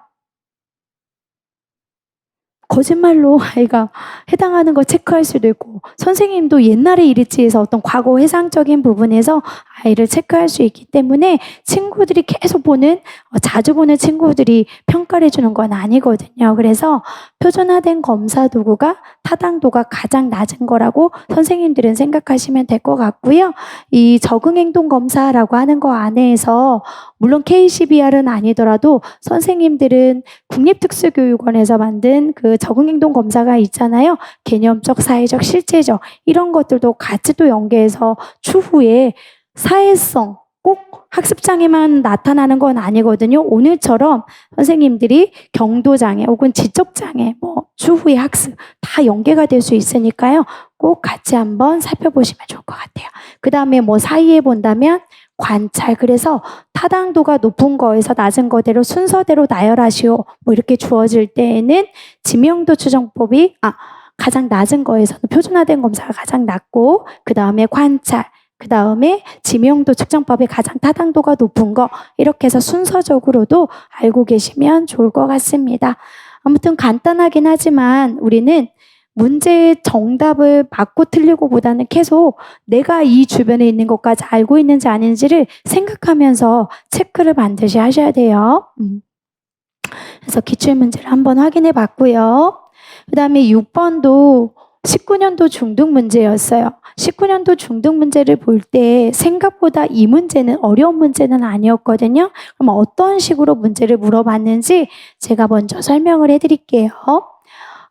거짓말로 아이가 해당하는 거 체크할 수도 있고 선생님도 옛날의 일치에서 어떤 과거 회상적인 부분에서 아이를 체크할 수 있기 때문에 친구들이 계속 보는 자주 보는 친구들이 평가를 해주는 건 아니거든요. 그래서 표준화된 검사 도구가 타당도가 가장 낮은 거라고 선생님들은 생각하시면 될 것 같고요. 이 적응행동 검사라고 하는 거 안에서 물론 KCBR은 아니더라도 선생님들은 국립특수교육원에서 만든 그 적응행동 검사가 있잖아요. 개념적, 사회적, 실제적 이런 것들도 같이 또 연계해서 추후에 사회성 꼭 학습장애만 나타나는 건 아니거든요. 오늘처럼 선생님들이 경도장애 혹은 지적장애 추후의 학습 다 연계가 될 수 있으니까요. 꼭 같이 한번 살펴보시면 좋을 것 같아요. 그 다음에 사이에 본다면 관찰, 그래서 타당도가 높은 거에서 낮은 거대로 순서대로 나열하시오 이렇게 주어질 때에는 지명도 추정법이 가장 낮은 거에서는 표준화된 검사가 가장 낮고 그 다음에 관찰, 그 다음에 지명도 측정법이 가장 타당도가 높은 거 이렇게 해서 순서적으로도 알고 계시면 좋을 것 같습니다. 아무튼 간단하긴 하지만 우리는 문제의 정답을 맞고 틀리고 보다는 계속 내가 이 주변에 있는 것까지 알고 있는지 아닌지를 생각하면서 체크를 반드시 하셔야 돼요. 그래서 기출문제를 한번 확인해 봤고요. 그 다음에 6번도 19년도 중등 문제였어요. 19년도 중등 문제를 볼 때 생각보다 이 문제는 어려운 문제는 아니었거든요. 그럼 어떤 식으로 문제를 물어봤는지 제가 먼저 설명을 해드릴게요.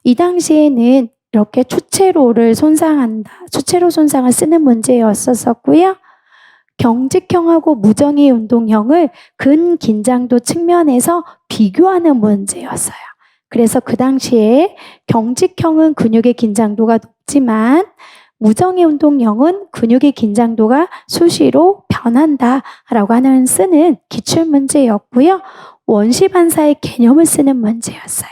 이 당시에는 이렇게 추체로를 손상한다. 추체로 손상을 쓰는 문제였었고요. 경직형하고 무정의 운동형을 근긴장도 측면에서 비교하는 문제였어요. 그래서 그 당시에 경직형은 근육의 긴장도가 높지만 무정의 운동형은 근육의 긴장도가 수시로 변한다라고 하는 쓰는 기출문제였고요. 원시반사의 개념을 쓰는 문제였어요.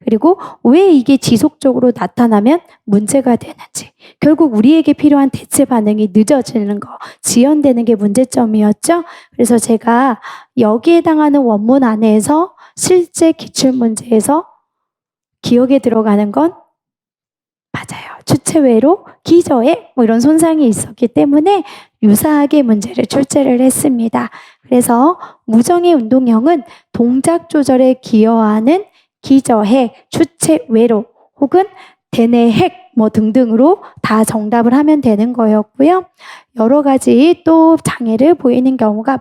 그리고 왜 이게 지속적으로 나타나면 문제가 되는지, 결국 우리에게 필요한 대체 반응이 늦어지는 거, 지연되는 게 문제점이었죠. 그래서 제가 여기에 해당하는 원문 안에서 실제 기출문제에서 기억에 들어가는 건 맞아요. 추체외로 기저에 이런 손상이 있었기 때문에 유사하게 문제를 출제를 했습니다. 그래서 무정의 운동형은 동작 조절에 기여하는 기저해, 추체외로 혹은 대뇌핵 등등으로 다 정답을 하면 되는 거였고요. 여러 가지 또 장애를 보이는 경우가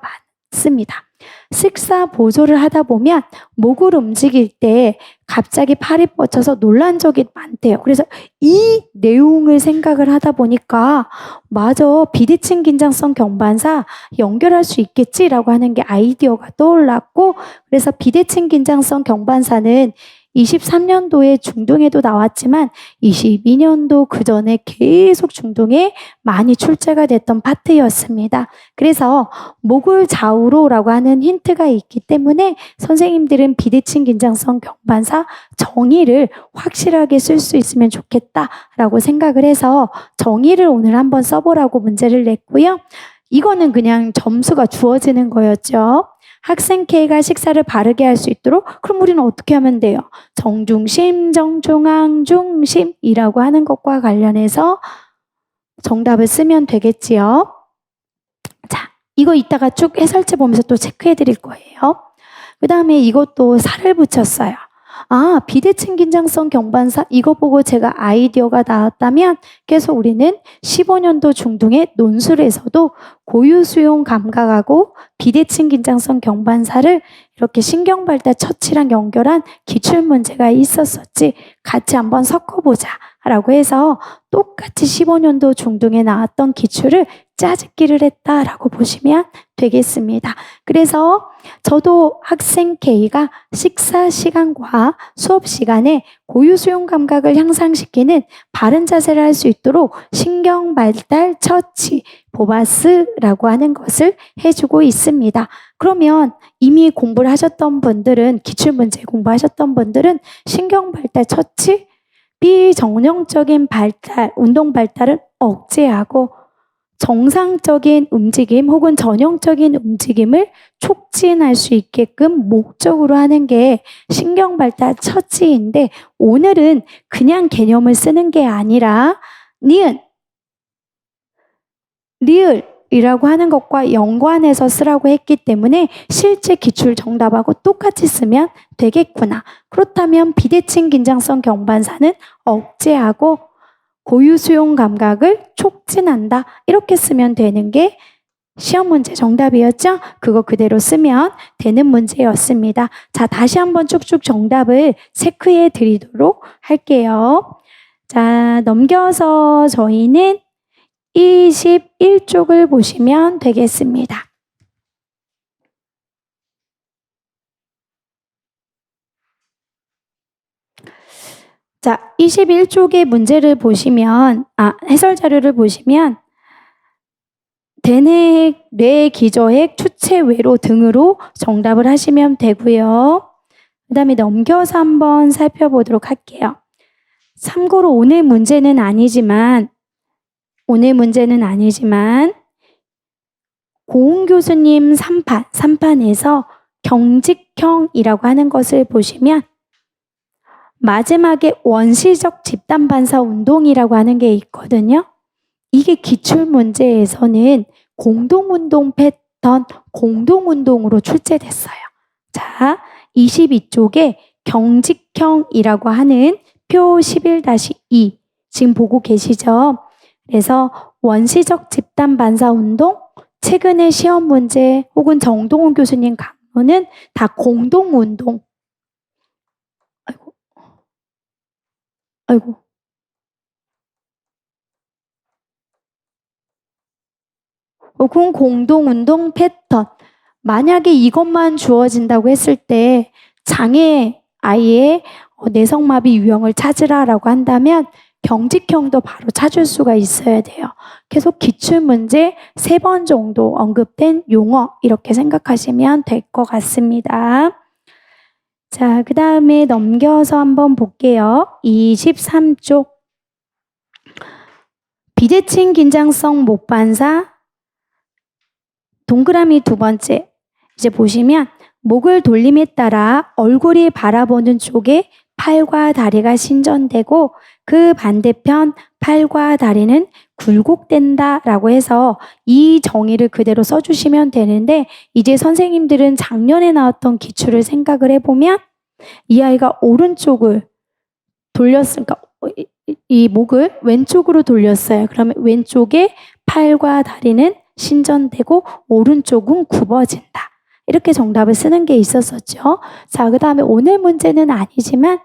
많습니다. 식사 보조를 하다 보면 목을 움직일 때 갑자기 팔이 뻗쳐서 놀란 적이 많대요. 그래서 이 내용을 생각을 하다 보니까 맞아, 비대칭 긴장성 경반사 연결할 수 있겠지라고 하는 게 아이디어가 떠올랐고, 그래서 비대칭 긴장성 경반사는 23년도에 중동에도 나왔지만 22년도 그 전에 계속 중동에 많이 출제가 됐던 파트였습니다. 그래서 목을 좌우로라고 하는 힌트가 있기 때문에 선생님들은 비대칭 긴장성 경반사 정의를 확실하게 쓸 수 있으면 좋겠다라고 생각을 해서 정의를 오늘 한번 써보라고 문제를 냈고요. 이거는 그냥 점수가 주어지는 거였죠. 학생 K가 식사를 바르게 할 수 있도록 그럼 우리는 어떻게 하면 돼요? 정중심, 정중앙, 중심이라고 하는 것과 관련해서 정답을 쓰면 되겠지요. 자, 이거 이따가 쭉 해설체 보면서 또 체크해 드릴 거예요. 그 다음에 이것도 살을 붙였어요. 아, 비대칭 긴장성 경반사 이거 보고 제가 아이디어가 나왔다면 계속 우리는 15년도 중등의 논술에서도 고유수용 감각하고 비대칭 긴장성 경반사를 이렇게 신경발달 처치랑 연결한 기출문제가 있었었지. 같이 한번 섞어보자 라고 해서 똑같이 15년도 중등에 나왔던 기출을 짜집기를 했다라고 보시면 되겠습니다. 그래서 저도 학생 K가 식사 시간과 수업 시간에 고유수용 감각을 향상시키는 바른 자세를 할 수 있도록 신경발달 처치, 보바스라고 하는 것을 해주고 있습니다. 그러면 이미 공부를 하셨던 분들은, 기출문제 공부하셨던 분들은 신경발달 처치, 비정형적인 발달, 운동 발달은 억제하고 정상적인 움직임 혹은 전형적인 움직임을 촉진할 수 있게끔 목적으로 하는 게 신경발달 처치인데, 오늘은 그냥 개념을 쓰는 게 아니라 니은, 리을이라고 하는 것과 연관해서 쓰라고 했기 때문에 실제 기출 정답하고 똑같이 쓰면 되겠구나. 그렇다면 비대칭 긴장성 경반사는 억제하고 고유수용 감각을 촉진한다. 이렇게 쓰면 되는 게 시험 문제 정답이었죠? 그거 그대로 쓰면 되는 문제였습니다. 자, 다시 한번 쭉쭉 정답을 체크해 드리도록 할게요. 자, 넘겨서 저희는 21쪽을 보시면 되겠습니다. 자, 21쪽의 문제를 보시면, 해설 자료를 보시면 대뇌핵, 뇌기저핵, 추체외로 등으로 정답을 하시면 되고요. 그 다음에 넘겨서 한번 살펴보도록 할게요. 참고로 오늘 문제는 아니지만 고은 교수님 3판에서 경직형이라고 하는 것을 보시면 마지막에 원시적 집단 반사 운동이라고 하는 게 있거든요. 이게 기출문제에서는 공동운동 패턴, 공동운동으로 출제됐어요. 자, 22쪽에 경직형이라고 하는 표 11-2 지금 보고 계시죠? 그래서 원시적 집단 반사 운동, 최근의 시험 문제 혹은 정동훈 교수님 강론은 다 공동운동. 아이고. 혹은 공동운동 패턴. 만약에 이것만 주어진다고 했을 때 장애 아이의 내성마비 유형을 찾으라라고 한다면 경직형도 바로 찾을 수가 있어야 돼요. 계속 기출문제 3번 정도 언급된 용어 이렇게 생각하시면 될 것 같습니다. 자, 그 다음에 넘겨서 한번 볼게요. 23쪽. 비대칭 긴장성 목반사 동그라미 2번째. 이제 보시면 목을 돌림에 따라 얼굴이 바라보는 쪽에 팔과 다리가 신전되고 그 반대편 팔과 다리는 굴곡된다 라고 해서 이 정의를 그대로 써주시면 되는데, 이제 선생님들은 작년에 나왔던 기출을 생각을 해보면 이 아이가 오른쪽을 돌렸으니까 이 목을 왼쪽으로 돌렸어요. 그러면 왼쪽에 팔과 다리는 신전되고 오른쪽은 굽어진다. 이렇게 정답을 쓰는 게 있었었죠. 자, 그 다음에 오늘 문제는 아니지만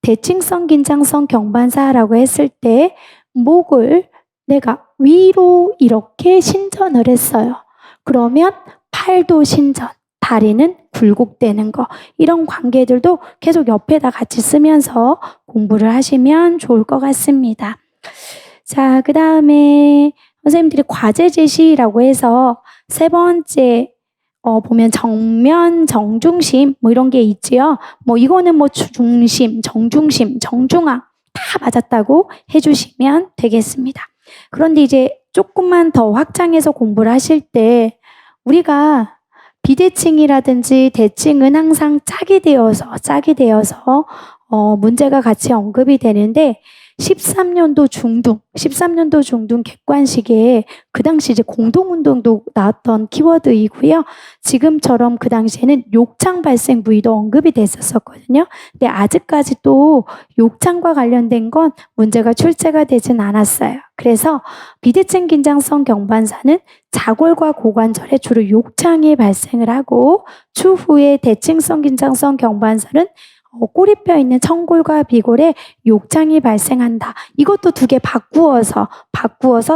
대칭성, 긴장성 경반사라고 했을 때 목을 내가 위로 이렇게 신전을 했어요. 그러면 팔도 신전, 다리는 굴곡되는 거, 이런 관계들도 계속 옆에다 같이 쓰면서 공부를 하시면 좋을 것 같습니다. 자, 그 다음에 선생님들이 과제 제시라고 해서 세 번째 보면 정면, 정중심 뭐 이런 게 있지요. 뭐 이거는 뭐 중심, 정중심, 정중앙 다 맞았다고 해주시면 되겠습니다. 그런데 이제 조금만 더 확장해서 공부를 하실 때 우리가 비대칭이라든지 대칭은 항상 짝이 되어서 문제가 같이 언급이 되는데 13년도 중등 객관식에 그 당시 이제 공동운동도 나왔던 키워드이고요. 지금처럼 그 당시에는 욕창 발생 부위도 언급이 됐었거든요. 근데 아직까지 또 욕창과 관련된 건 문제가 출제가 되진 않았어요. 그래서 비대칭 긴장성 경반사는 자골과 고관절에 주로 욕창이 발생을 하고 추후에 대칭성 긴장성 경반사는 꼬리뼈 있는 청골과 비골에 욕창이 발생한다. 이것도 두 개 바꾸어서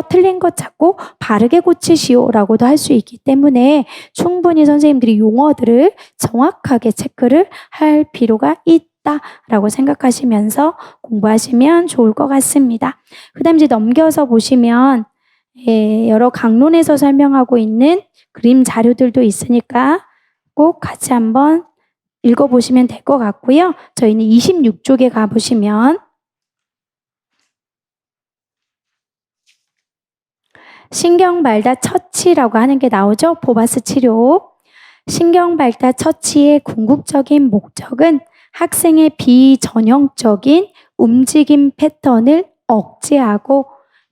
틀린 것 찾고 바르게 고치시오라고도 할 수 있기 때문에 충분히 선생님들이 용어들을 정확하게 체크를 할 필요가 있다라고 생각하시면서 공부하시면 좋을 것 같습니다. 그 다음 이제 넘겨서 보시면 여러 강론에서 설명하고 있는 그림 자료들도 있으니까 꼭 같이 한번 읽어보시면 될 것 같고요. 저희는 26쪽에 가보시면 신경발달 처치라고 하는 게 나오죠. 보바스 치료. 신경발달 처치의 궁극적인 목적은 학생의 비전형적인 움직임 패턴을 억제하고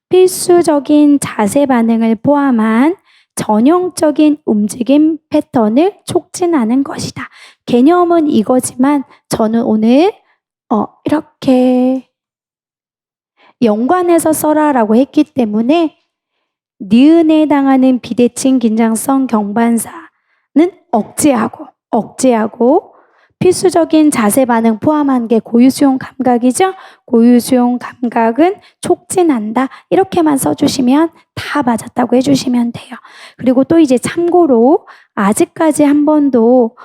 필수적인 자세 반응을 포함한 전형적인 움직임 패턴을 촉진하는 것이다. 개념은 이거지만 저는 오늘 이렇게 연관해서 써라라고 했기 때문에 니은에 해당하는 비대칭 긴장성 경반사는 억제하고 필수적인 자세 반응 포함한 게 고유수용 감각이죠. 고유수용 감각은 촉진한다. 이렇게만 써주시면 다 맞았다고 해주시면 돼요. 그리고 또 이제 참고로 아직까지 한 번도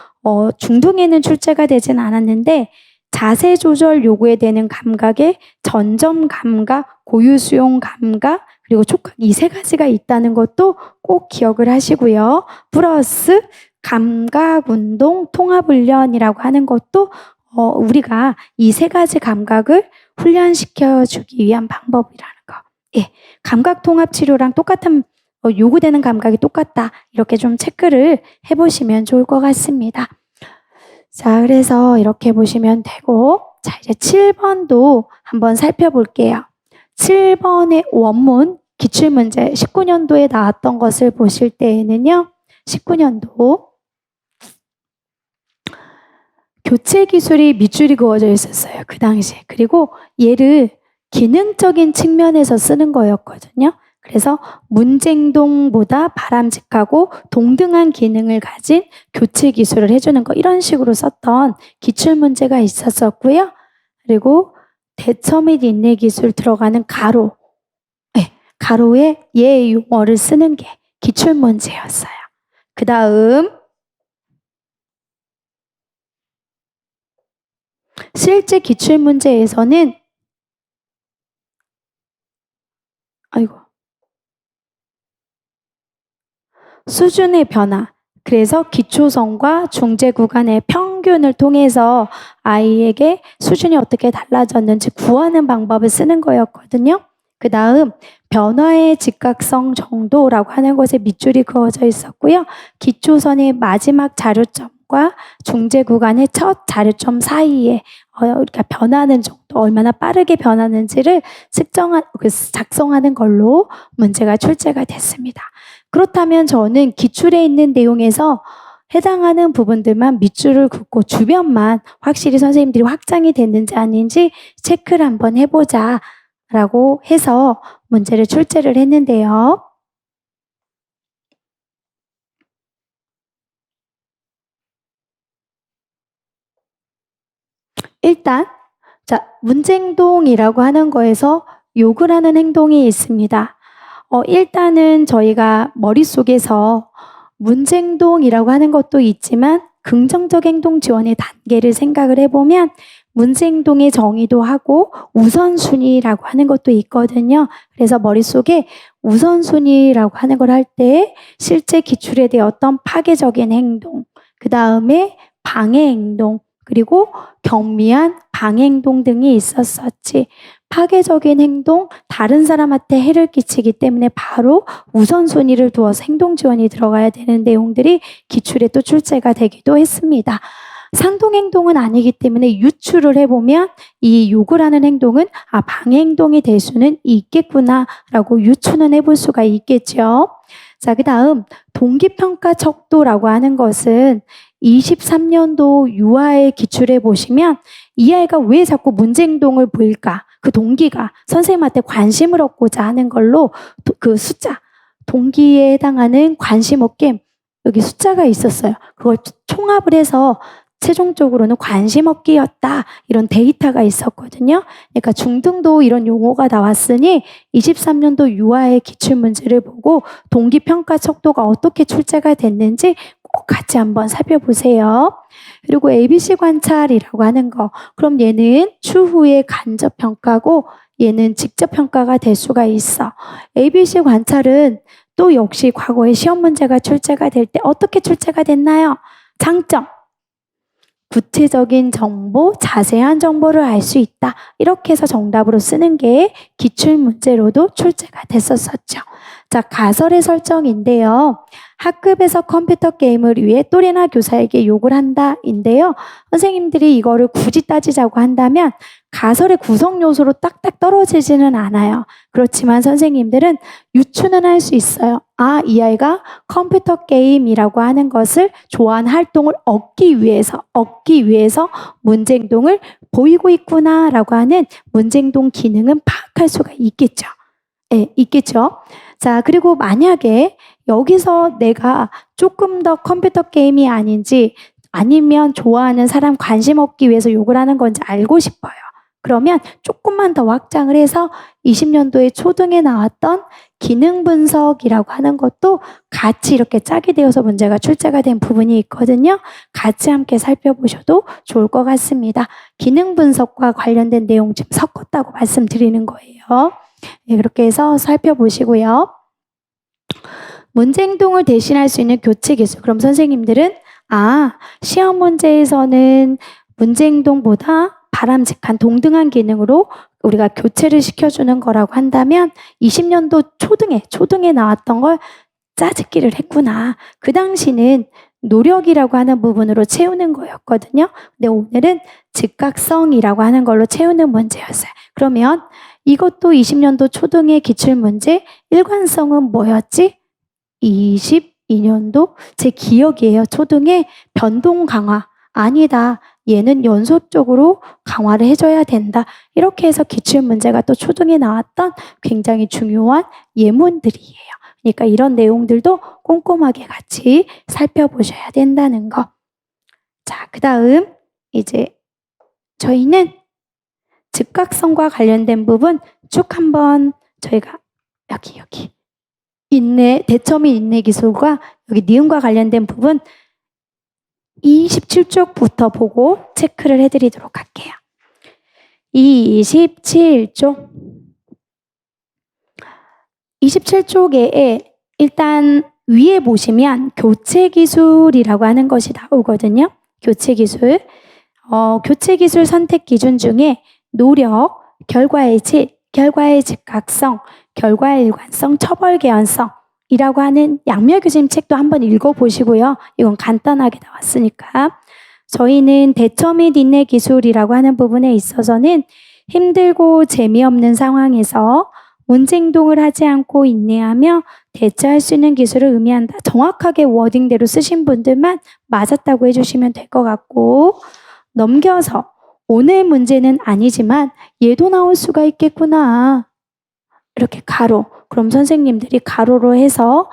중등에는 출제가 되진 않았는데 자세 조절 요구에 되는 감각에 전점 감각, 고유수용 감각, 그리고 촉각 이 세 가지가 있다는 것도 꼭 기억을 하시고요. 플러스 감각운동 통합훈련이라고 하는 것도 우리가 이 세 가지 감각을 훈련시켜주기 위한 방법이라는 거. 예, 감각통합치료랑 똑같은 요구되는 감각이 똑같다. 이렇게 좀 체크를 해보시면 좋을 것 같습니다. 자, 그래서 이렇게 보시면 되고, 자, 이제 7번도 한번 살펴볼게요. 7번의 원문 기출문제 19년도에 나왔던 것을 보실 때에는요. 19년도 교체 기술이 밑줄이 그어져 있었어요. 그 당시에. 그리고 얘를 기능적인 측면에서 쓰는 거였거든요. 그래서 문쟁동보다 바람직하고 동등한 기능을 가진 교체 기술을 해주는 거 이런 식으로 썼던 기출문제가 있었었고요. 그리고 대처 및 인내 기술 들어가는 가로, 네, 가로에 예 용어를 쓰는 게 기출문제였어요. 그 다음 실제 기출문제에서는 수준의 변화, 그래서 기초성과 중재 구간의 평균을 통해서 아이에게 수준이 어떻게 달라졌는지 구하는 방법을 쓰는 거였거든요. 그 다음 변화의 즉각성 정도라고 하는 것에 밑줄이 그어져 있었고요. 기초선의 마지막 자료점과 중재 구간의 첫 자료점 사이에 그러니까 변하는 정도, 얼마나 빠르게 변하는지를 작성하는 걸로 문제가 출제가 됐습니다. 그렇다면 저는 기출에 있는 내용에서 해당하는 부분들만 밑줄을 긋고 주변만 확실히 선생님들이 확장이 됐는지 아닌지 체크를 한번 해보자 라고 해서 문제를 출제를 했는데요. 일단 자, 문쟁동이라고 하는 거에서 욕을 하는 행동이 있습니다. 일단은 저희가 머릿속에서 문쟁동이라고 하는 것도 있지만 긍정적 행동 지원의 단계를 생각을 해보면 문쟁동의 정의도 하고 우선순위라고 하는 것도 있거든요. 그래서 머릿속에 우선순위라고 하는 걸 할 때 실제 기출에 대한 파괴적인 행동, 그 다음에 방해 행동, 그리고 경미한 방해 행동 등이 있었었지. 파괴적인 행동, 다른 사람한테 해를 끼치기 때문에 바로 우선순위를 두어서 행동 지원이 들어가야 되는 내용들이 기출에 또 출제가 되기도 했습니다. 상동행동은 아니기 때문에 유추를 해보면 이 욕을 하는 행동은 방해 행동이 될 수는 있겠구나라고 유추는 해볼 수가 있겠죠. 자, 그 다음 동기평가 척도라고 하는 것은 23년도 유아에 기출해 보시면 이 아이가 왜 자꾸 문제행동을 보일까? 그 동기가 선생님한테 관심을 얻고자 하는 걸로 그 숫자, 동기에 해당하는 관심 얻게 여기 숫자가 있었어요. 그걸 총합을 해서 최종적으로는 관심 얻기였다. 이런 데이터가 있었거든요. 그러니까 중등도 이런 용어가 나왔으니 23년도 유아의 기출문제를 보고 동기평가 척도가 어떻게 출제가 됐는지 꼭 같이 한번 살펴보세요. 그리고 ABC 관찰이라고 하는 거. 그럼 얘는 추후의 간접평가고 얘는 직접평가가 될 수가 있어. ABC 관찰은 또 역시 과거에 시험 문제가 출제가 될 때 어떻게 출제가 됐나요? 장점. 구체적인 정보, 자세한 정보를 알 수 있다. 이렇게 해서 정답으로 쓰는 게 기출문제로도 출제가 됐었었죠. 자, 가설의 설정인데요. 학급에서 컴퓨터 게임을 위해 또래나 교사에게 욕을 한다인데요. 선생님들이 이거를 굳이 따지자고 한다면 가설의 구성 요소로 딱딱 떨어지지는 않아요. 그렇지만 선생님들은 유추는 할 수 있어요. 이 아이가 컴퓨터 게임이라고 하는 것을 좋아하는 활동을 얻기 위해서 문제행동을 보이고 있구나라고 하는 문제행동 기능은 파악할 수가 있겠죠. 네, 있겠죠. 자, 그리고 만약에 여기서 내가 조금 더 컴퓨터 게임이 아닌지 아니면 좋아하는 사람 관심 얻기 위해서 욕을 하는 건지 알고 싶어요. 그러면 조금만 더 확장을 해서 20년도에 초등에 나왔던 기능 분석이라고 하는 것도 같이 이렇게 짝이 되어서 문제가 출제가 된 부분이 있거든요. 같이 함께 살펴보셔도 좋을 것 같습니다. 기능 분석과 관련된 내용 좀 섞었다고 말씀드리는 거예요. 네, 그렇게 해서 살펴보시고요. 문제행동을 대신할 수 있는 교체 기술. 그럼 선생님들은 시험 문제에서는 문제행동보다 바람직한 동등한 기능으로 우리가 교체를 시켜주는 거라고 한다면 20년도 초등에 나왔던 걸 짜집기를 했구나. 그 당시는 노력이라고 하는 부분으로 채우는 거였거든요. 근데 오늘은 즉각성이라고 하는 걸로 채우는 문제였어요. 그러면 이것도 20년도 초등의 기출문제 일관성은 뭐였지? 22년도 제 기억이에요. 초등에 변동 강화. 아니다. 얘는 연속적으로 강화를 해줘야 된다. 이렇게 해서 기출문제가 또 초등에 나왔던 굉장히 중요한 예문들이에요. 그러니까 이런 내용들도 꼼꼼하게 같이 살펴보셔야 된다는 거. 자, 그 다음 이제 저희는 즉각성과 관련된 부분 쭉 한번 저희가 여기 대처 및 인내 기술과 여기 니은과 관련된 부분 27쪽부터 보고 체크를 해드리도록 할게요. 27쪽. 27쪽에 일단 위에 보시면 교체 기술이라고 하는 것이 나오거든요. 교체 기술. 교체 기술 선택 기준 중에 노력, 결과의 질, 결과의 즉각성, 결과의 일관성, 처벌 개연성 이라고 하는 양면 교수님 책도 한번 읽어보시고요. 이건 간단하게 나왔으니까. 저희는 대처 및 인내 기술이라고 하는 부분에 있어서는 힘들고 재미없는 상황에서 문제행동을 하지 않고 인내하며 대처할 수 있는 기술을 의미한다. 정확하게 워딩대로 쓰신 분들만 맞았다고 해주시면 될 것 같고, 넘겨서 오늘 문제는 아니지만 얘도 나올 수가 있겠구나. 이렇게 가로. 그럼 선생님들이 가로로 해서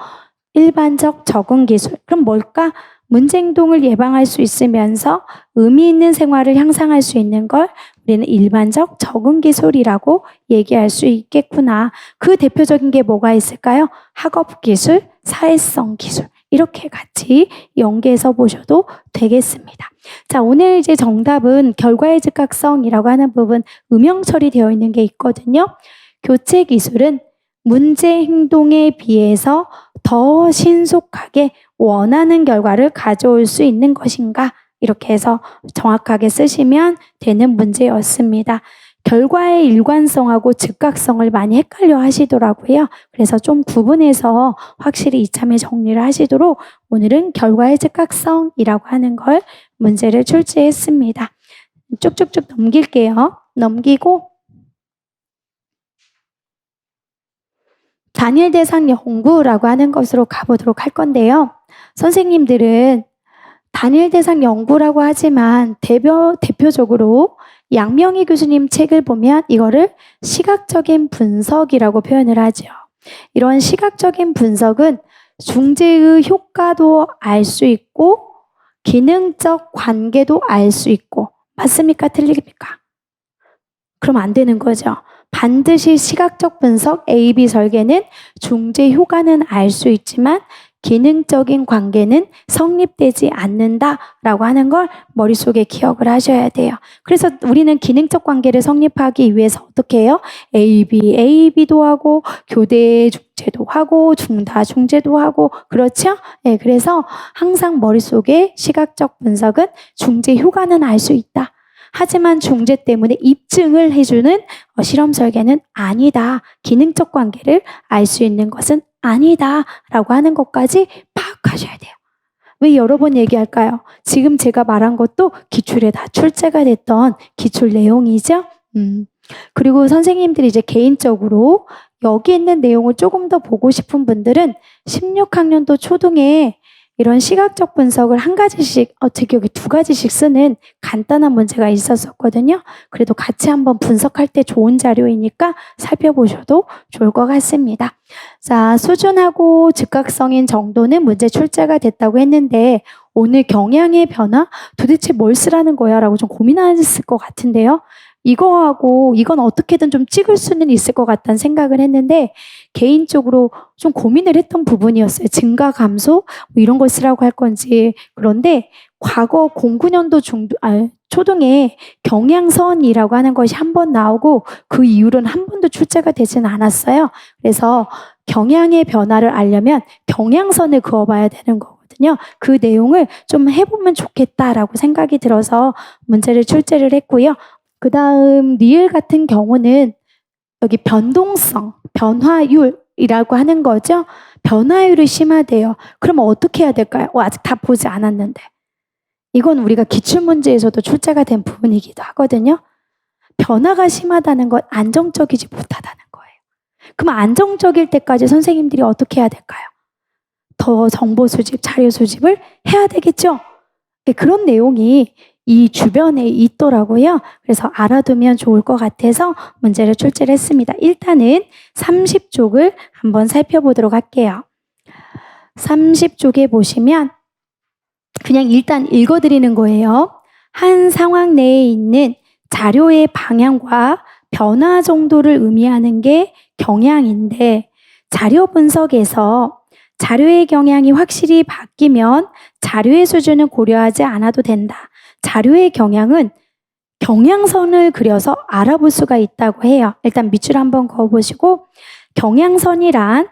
일반적 적응 기술. 그럼 뭘까? 문제 행동을 예방할 수 있으면서 의미 있는 생활을 향상할 수 있는 걸 우리는 일반적 적응 기술이라고 얘기할 수 있겠구나. 그 대표적인 게 뭐가 있을까요? 학업 기술, 사회성 기술. 이렇게 같이 연계해서 보셔도 되겠습니다. 자, 오늘 이제 정답은 결과의 즉각성이라고 하는 부분 음영 처리되어 있는 게 있거든요. 교체 기술은 문제 행동에 비해서 더 신속하게 원하는 결과를 가져올 수 있는 것인가? 이렇게 해서 정확하게 쓰시면 되는 문제였습니다. 결과의 일관성하고 즉각성을 많이 헷갈려 하시더라고요. 그래서 좀 구분해서 확실히 이참에 정리를 하시도록 오늘은 결과의 즉각성이라고 하는 걸 문제를 출제했습니다. 쭉쭉쭉 넘길게요. 넘기고 단일 대상 연구라고 하는 것으로 가보도록 할 건데요. 선생님들은 단일 대상 연구라고 하지만 대표적으로 양명희 교수님 책을 보면 이거를 시각적인 분석이라고 표현을 하죠. 이런 시각적인 분석은 중재의 효과도 알 수 있고 기능적 관계도 알 수 있고 맞습니까? 틀립니까? 그럼 안 되는 거죠. 반드시 시각적 분석 A-B 설계는 중재 효과는 알 수 있지만 기능적인 관계는 성립되지 않는다라고 하는 걸 머릿속에 기억을 하셔야 돼요. 그래서 우리는 기능적 관계를 성립하기 위해서 어떻게 해요? AB도 하고 교대 중재도 하고 중다 중재도 하고 그렇죠? 네, 그래서 항상 머릿속에 시각적 분석은 중재 효과는 알 수 있다. 하지만 중재 때문에 입증을 해주는 실험 설계는 아니다. 기능적 관계를 알 수 있는 것은 아니다. 라고 하는 것까지 파악하셔야 돼요. 왜 여러 번 얘기할까요? 지금 제가 말한 것도 기출에 다 출제가 됐던 기출 내용이죠. 그리고 선생님들이 이제 개인적으로 여기 있는 내용을 조금 더 보고 싶은 분들은 16학년도 초등에 이런 시각적 분석을 한 가지씩, 특히 여기 두 가지씩 쓰는 간단한 문제가 있었었거든요. 그래도 같이 한번 분석할 때 좋은 자료이니까 살펴보셔도 좋을 것 같습니다. 자, 수준하고 즉각성인 정도는 문제 출제가 됐다고 했는데 오늘 경향의 변화? 도대체 뭘 쓰라는 거야? 라고 좀 고민하셨을 것 같은데요. 이거하고 이건 어떻게든 좀 찍을 수는 있을 것 같다는 생각을 했는데 개인적으로 좀 고민을 했던 부분이었어요. 증가 감소 뭐 이런 걸 쓰라고 할 건지. 그런데 과거 09년도 초등에 경향선이라고 하는 것이 한 번 나오고 그 이후로는 한 번도 출제가 되지는 않았어요. 그래서 경향의 변화를 알려면 경향선을 그어봐야 되는 거거든요. 그 내용을 좀 해보면 좋겠다라고 생각이 들어서 문제를 출제를 했고요. 그 다음 리을 같은 경우는 여기 변동성, 변화율이라고 하는 거죠. 변화율이 심하대요. 그러면 어떻게 해야 될까요? 아직 다 보지 않았는데. 이건 우리가 기출문제에서도 출제가 된 부분이기도 하거든요. 변화가 심하다는 건 안정적이지 못하다는 거예요. 그럼 안정적일 때까지 선생님들이 어떻게 해야 될까요? 더 정보 수집, 자료 수집을 해야 되겠죠. 그런 내용이 이 주변에 있더라고요. 그래서 알아두면 좋을 것 같아서 문제를 출제를 했습니다. 일단은 30쪽을 한번 살펴보도록 할게요. 30쪽에 보시면 그냥 일단 읽어드리는 거예요. 한 상황 내에 있는 자료의 방향과 변화 정도를 의미하는 게 경향인데 자료 분석에서 자료의 경향이 확실히 바뀌면 자료의 수준은 고려하지 않아도 된다. 자료의 경향은 경향선을 그려서 알아볼 수가 있다고 해요. 일단 밑줄 한번 그어보시고 경향선이란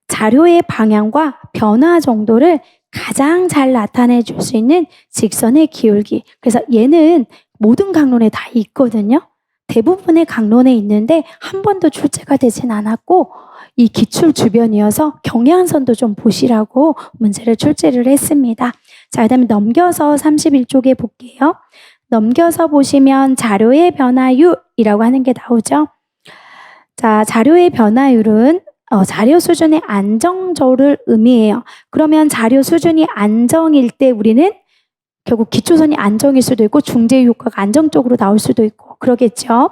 자료의 방향과 변화 정도를 가장 잘 나타내 줄 수 있는 직선의 기울기. 그래서 얘는 모든 강론에 다 있거든요. 대부분의 강론에 있는데 한 번도 출제가 되진 않았고 이 기출 주변이어서 경향선도 좀 보시라고 문제를 출제를 했습니다. 자, 그다음에 넘겨서 31쪽에 볼게요. 넘겨서 보시면 자료의 변화율이라고 하는 게 나오죠. 자, 자료의 변화율은 자료 수준의 안정도를 의미해요. 그러면 자료 수준이 안정일 때 우리는 결국 기초선이 안정일 수도 있고 중재 효과가 안정적으로 나올 수도 있고 그러겠죠.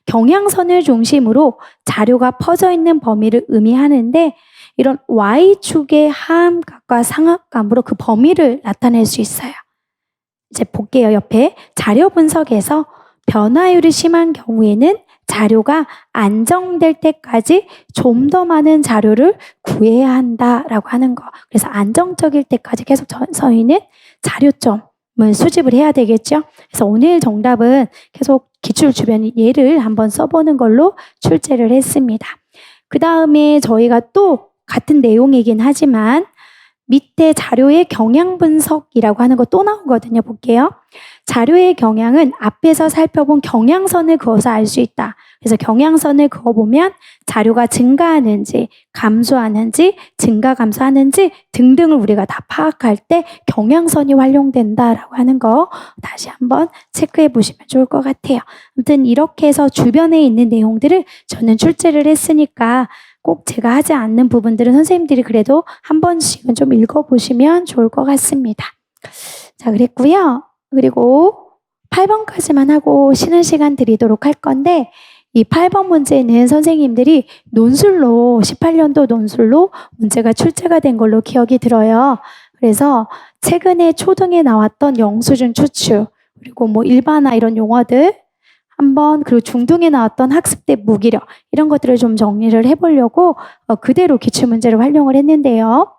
경향선을 중심으로 자료가 퍼져 있는 범위를 의미하는데 이런 Y축의 하함값과 상하감으로 그 범위를 나타낼 수 있어요. 이제 볼게요. 옆에 자료 분석에서 변화율이 심한 경우에는 자료가 안정될 때까지 좀 더 많은 자료를 구해야 한다라고 하는 거. 그래서 안정적일 때까지 계속 저희는 자료점을 수집을 해야 되겠죠. 그래서 오늘 정답은 계속 기출 주변 예를 한번 써보는 걸로 출제를 했습니다. 그 다음에 저희가 또 같은 내용이긴 하지만 밑에 자료의 경향 분석이라고 하는 거 또 나오거든요. 볼게요. 자료의 경향은 앞에서 살펴본 경향선을 그어서 알 수 있다. 그래서 경향선을 그어보면 자료가 증가하는지 감소하는지 증가 감소하는지 등등을 우리가 다 파악할 때 경향선이 활용된다라고 하는 거 다시 한번 체크해 보시면 좋을 것 같아요. 아무튼 이렇게 해서 주변에 있는 내용들을 저는 출제를 했으니까 꼭 제가 하지 않는 부분들은 선생님들이 그래도 한 번씩은 좀 읽어보시면 좋을 것 같습니다. 자, 그랬고요. 그리고 8번까지만 하고 쉬는 시간 드리도록 할 건데 이 8번 문제는 선생님들이 논술로 18년도 논술로 문제가 출제가 된 걸로 기억이 들어요. 그래서 최근에 초등에 나왔던 영수증 추측 그리고 뭐 일반화 이런 용어들 한번 그리고 중등에 나왔던 학습대 무기력 이런 것들을 좀 정리를 해보려고 그대로 기출문제를 활용을 했는데요.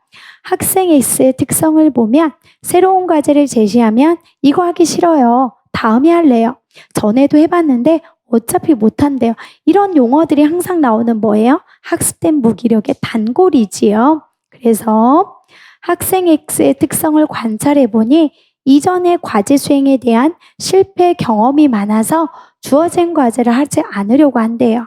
학생 X의 특성을 보면 새로운 과제를 제시하면 이거 하기 싫어요. 다음에 할래요. 전에도 해봤는데 어차피 못한대요. 이런 용어들이 항상 나오는 뭐예요? 학습된 무기력의 단골이지요. 그래서 학생 X의 특성을 관찰해보니 이전의 과제 수행에 대한 실패 경험이 많아서 주어진 과제를 하지 않으려고 한대요.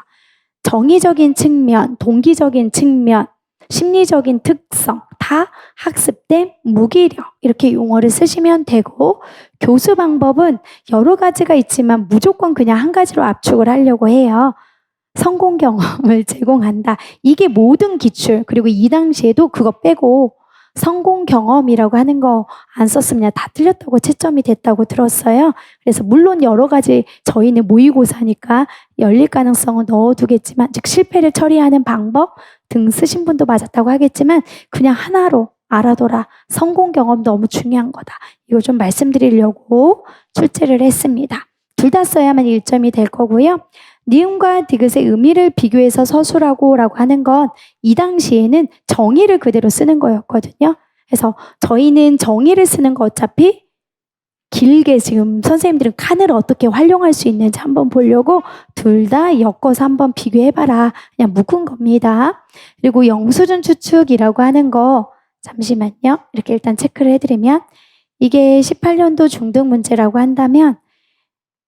정의적인 측면, 동기적인 측면, 심리적인 특성 다 학습된 무기력 이렇게 용어를 쓰시면 되고 교수 방법은 여러 가지가 있지만 무조건 그냥 한 가지로 압축을 하려고 해요. 성공 경험을 제공한다. 이게 모든 기출 그리고 이 당시에도 그거 빼고 성공 경험이라고 하는 거 안 썼으면 다 틀렸다고 채점이 됐다고 들었어요. 그래서 물론 여러 가지 저희는 모의고사니까 열릴 가능성은 넣어두겠지만 즉 실패를 처리하는 방법 등 쓰신 분도 맞았다고 하겠지만 그냥 하나로 알아둬라. 성공 경험 너무 중요한 거다. 이거 좀 말씀드리려고 출제를 했습니다. 둘 다 써야만 1점이 될 거고요. 니은과 디귿의 의미를 비교해서 서술하고 라고 하는 건 이 당시에는 정의를 그대로 쓰는 거였거든요. 그래서 저희는 정의를 쓰는 거 어차피 길게 지금 선생님들은 칸을 어떻게 활용할 수 있는지 한번 보려고 둘 다 엮어서 한번 비교해봐라. 그냥 묶은 겁니다. 그리고 영수증 추측이라고 하는 거 잠시만요. 이렇게 일단 체크를 해드리면 이게 18년도 중등 문제라고 한다면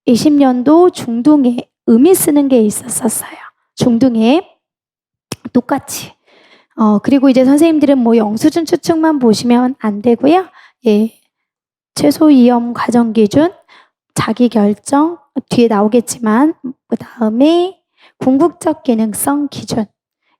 20년도 중등에 의미 쓰는 게 있었어요. 중등에 똑같이. 그리고 이제 선생님들은 뭐 영수증 추측만 보시면 안 되고요. 예. 최소 위험 과정 기준, 자기 결정, 뒤에 나오겠지만, 그 다음에 궁극적 기능성 기준,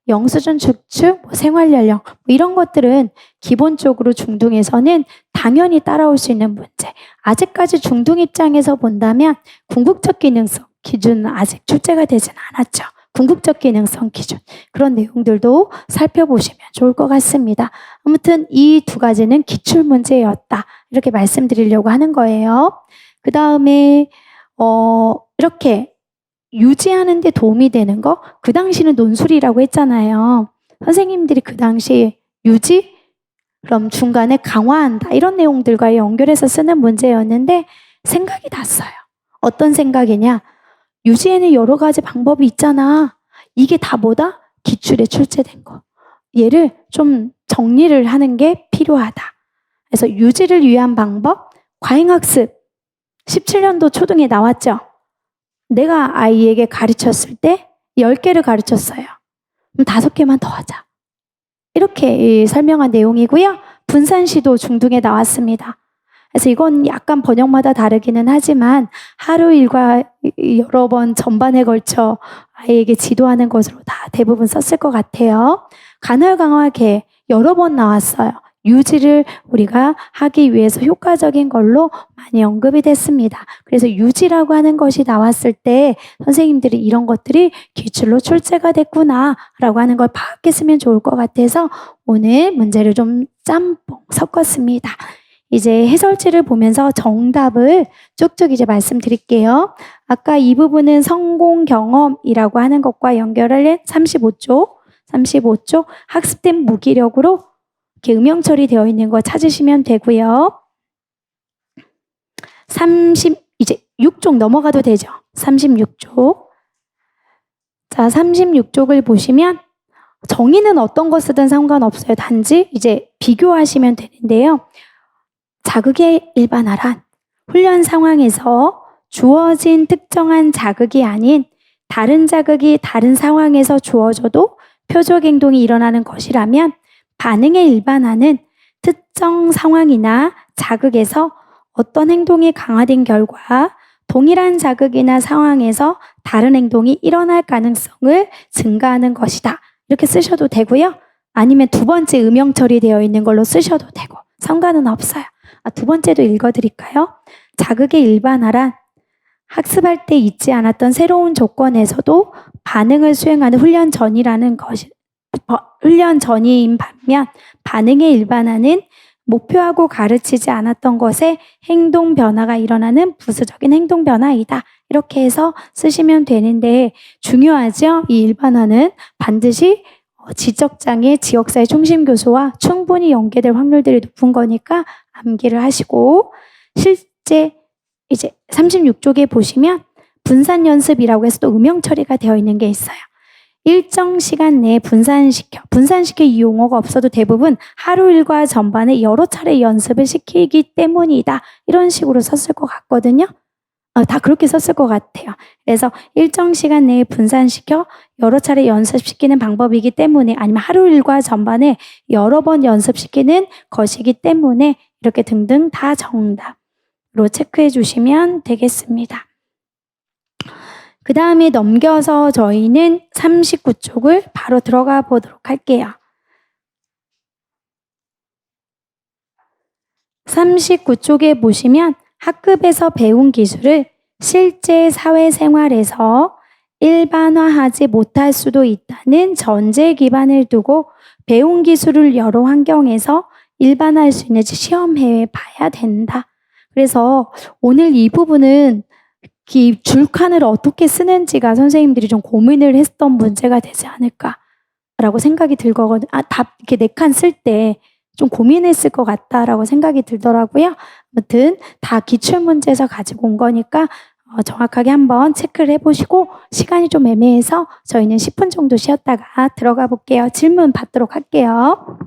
영수증 추측, 생활 연령, 이런 것들은 기본적으로 중등에서는 당연히 따라올 수 있는 문제. 아직까지 중등 입장에서 본다면 궁극적 기능성 기준은 아직 출제가 되진 않았죠. 궁극적 기능성 기준 그런 내용들도 살펴보시면 좋을 것 같습니다. 아무튼 이 두 가지는 기출문제였다. 이렇게 말씀드리려고 하는 거예요. 그 다음에 이렇게 유지하는 데 도움이 되는 거 그 당시는 논술이라고 했잖아요. 선생님들이 그 당시 유지 그럼 중간에 강화한다 이런 내용들과 연결해서 쓰는 문제였는데 생각이 났어요. 어떤 생각이냐? 유지에는 여러 가지 방법이 있잖아. 이게 다 뭐다? 기출에 출제된 거. 얘를 좀 정리를 하는 게 필요하다. 그래서 유지를 위한 방법, 과잉학습. 17년도 초등에 나왔죠. 내가 아이에게 가르쳤을 때 10개를 가르쳤어요. 그럼 5개만 더 하자. 이렇게 설명한 내용이고요. 분산시도 중등에 나왔습니다. 그래서 이건 약간 번역마다 다르기는 하지만 하루 일과 여러 번 전반에 걸쳐 아이에게 지도하는 것으로 다 대부분 썼을 것 같아요. 간헐 강화계 여러 번 나왔어요. 유지를 우리가 하기 위해서 효과적인 걸로 많이 언급이 됐습니다. 그래서 유지라고 하는 것이 나왔을 때 선생님들이 이런 것들이 기출로 출제가 됐구나라고 하는 걸 파악했으면 좋을 것 같아서 오늘 문제를 좀 짬뽕 섞었습니다. 이제 해설지를 보면서 정답을 쭉쭉 이제 말씀드릴게요. 아까 이 부분은 성공 경험이라고 하는 것과 연결을 해 35쪽 학습된 무기력으로 이렇게 음영 처리되어 있는 거 찾으시면 되고요. 이제 6쪽 넘어가도 되죠. 36쪽. 자, 36쪽을 보시면 정의는 어떤 거 쓰든 상관없어요. 단지 이제 비교하시면 되는데요. 자극의 일반화란 훈련 상황에서 주어진 특정한 자극이 아닌 다른 자극이 다른 상황에서 주어져도 표적 행동이 일어나는 것이라면 반응의 일반화는 특정 상황이나 자극에서 어떤 행동이 강화된 결과 동일한 자극이나 상황에서 다른 행동이 일어날 가능성을 증가하는 것이다. 이렇게 쓰셔도 되고요. 아니면 두 번째 음영 처리되어 있는 걸로 쓰셔도 되고 상관은 없어요. 두 번째도 읽어드릴까요? 자극의 일반화란 학습할 때 있지 않았던 새로운 조건에서도 반응을 수행하는 훈련 전이라는 것이 훈련 전이인 반면 반응의 일반화는 목표하고 가르치지 않았던 것에 행동 변화가 일어나는 부수적인 행동 변화이다. 이렇게 해서 쓰시면 되는데 중요하죠? 이 일반화는 반드시 지적장애 지역사회 중심교수와 충분히 연계될 확률들이 높은 거니까 암기를 하시고 실제 이제 36쪽에 보시면 분산 연습이라고 해서 또 음영 처리가 되어 있는 게 있어요. 일정 시간 내에 분산시켜 이 용어가 없어도 대부분 하루 일과 전반에 여러 차례 연습을 시키기 때문이다. 이런 식으로 썼을 것 같거든요. 다 그렇게 썼을 것 같아요. 그래서 일정 시간 내에 분산시켜 여러 차례 연습시키는 방법이기 때문에 아니면 하루 일과 전반에 여러 번 연습시키는 것이기 때문에 이렇게 등등 다 정답으로 체크해 주시면 되겠습니다. 그 다음에 넘겨서 저희는 39쪽을 바로 들어가 보도록 할게요. 39쪽에 보시면 학급에서 배운 기술을 실제 사회생활에서 일반화하지 못할 수도 있다는 전제 기반을 두고 배운 기술을 여러 환경에서 일반화할 수 있는지 시험해 봐야 된다. 그래서 오늘 이 부분은 이 줄칸을 어떻게 쓰는지가 선생님들이 좀 고민을 했던 문제가 되지 않을까라고 생각이 들거든요. 답 이렇게 4칸 쓸 때 좀 고민했을 것 같다라고 생각이 들더라고요. 아무튼 다 기출문제에서 가지고 온 거니까 정확하게 한번 체크를 해보시고 시간이 좀 애매해서 저희는 10분 정도 쉬었다가 들어가 볼게요. 질문 받도록 할게요.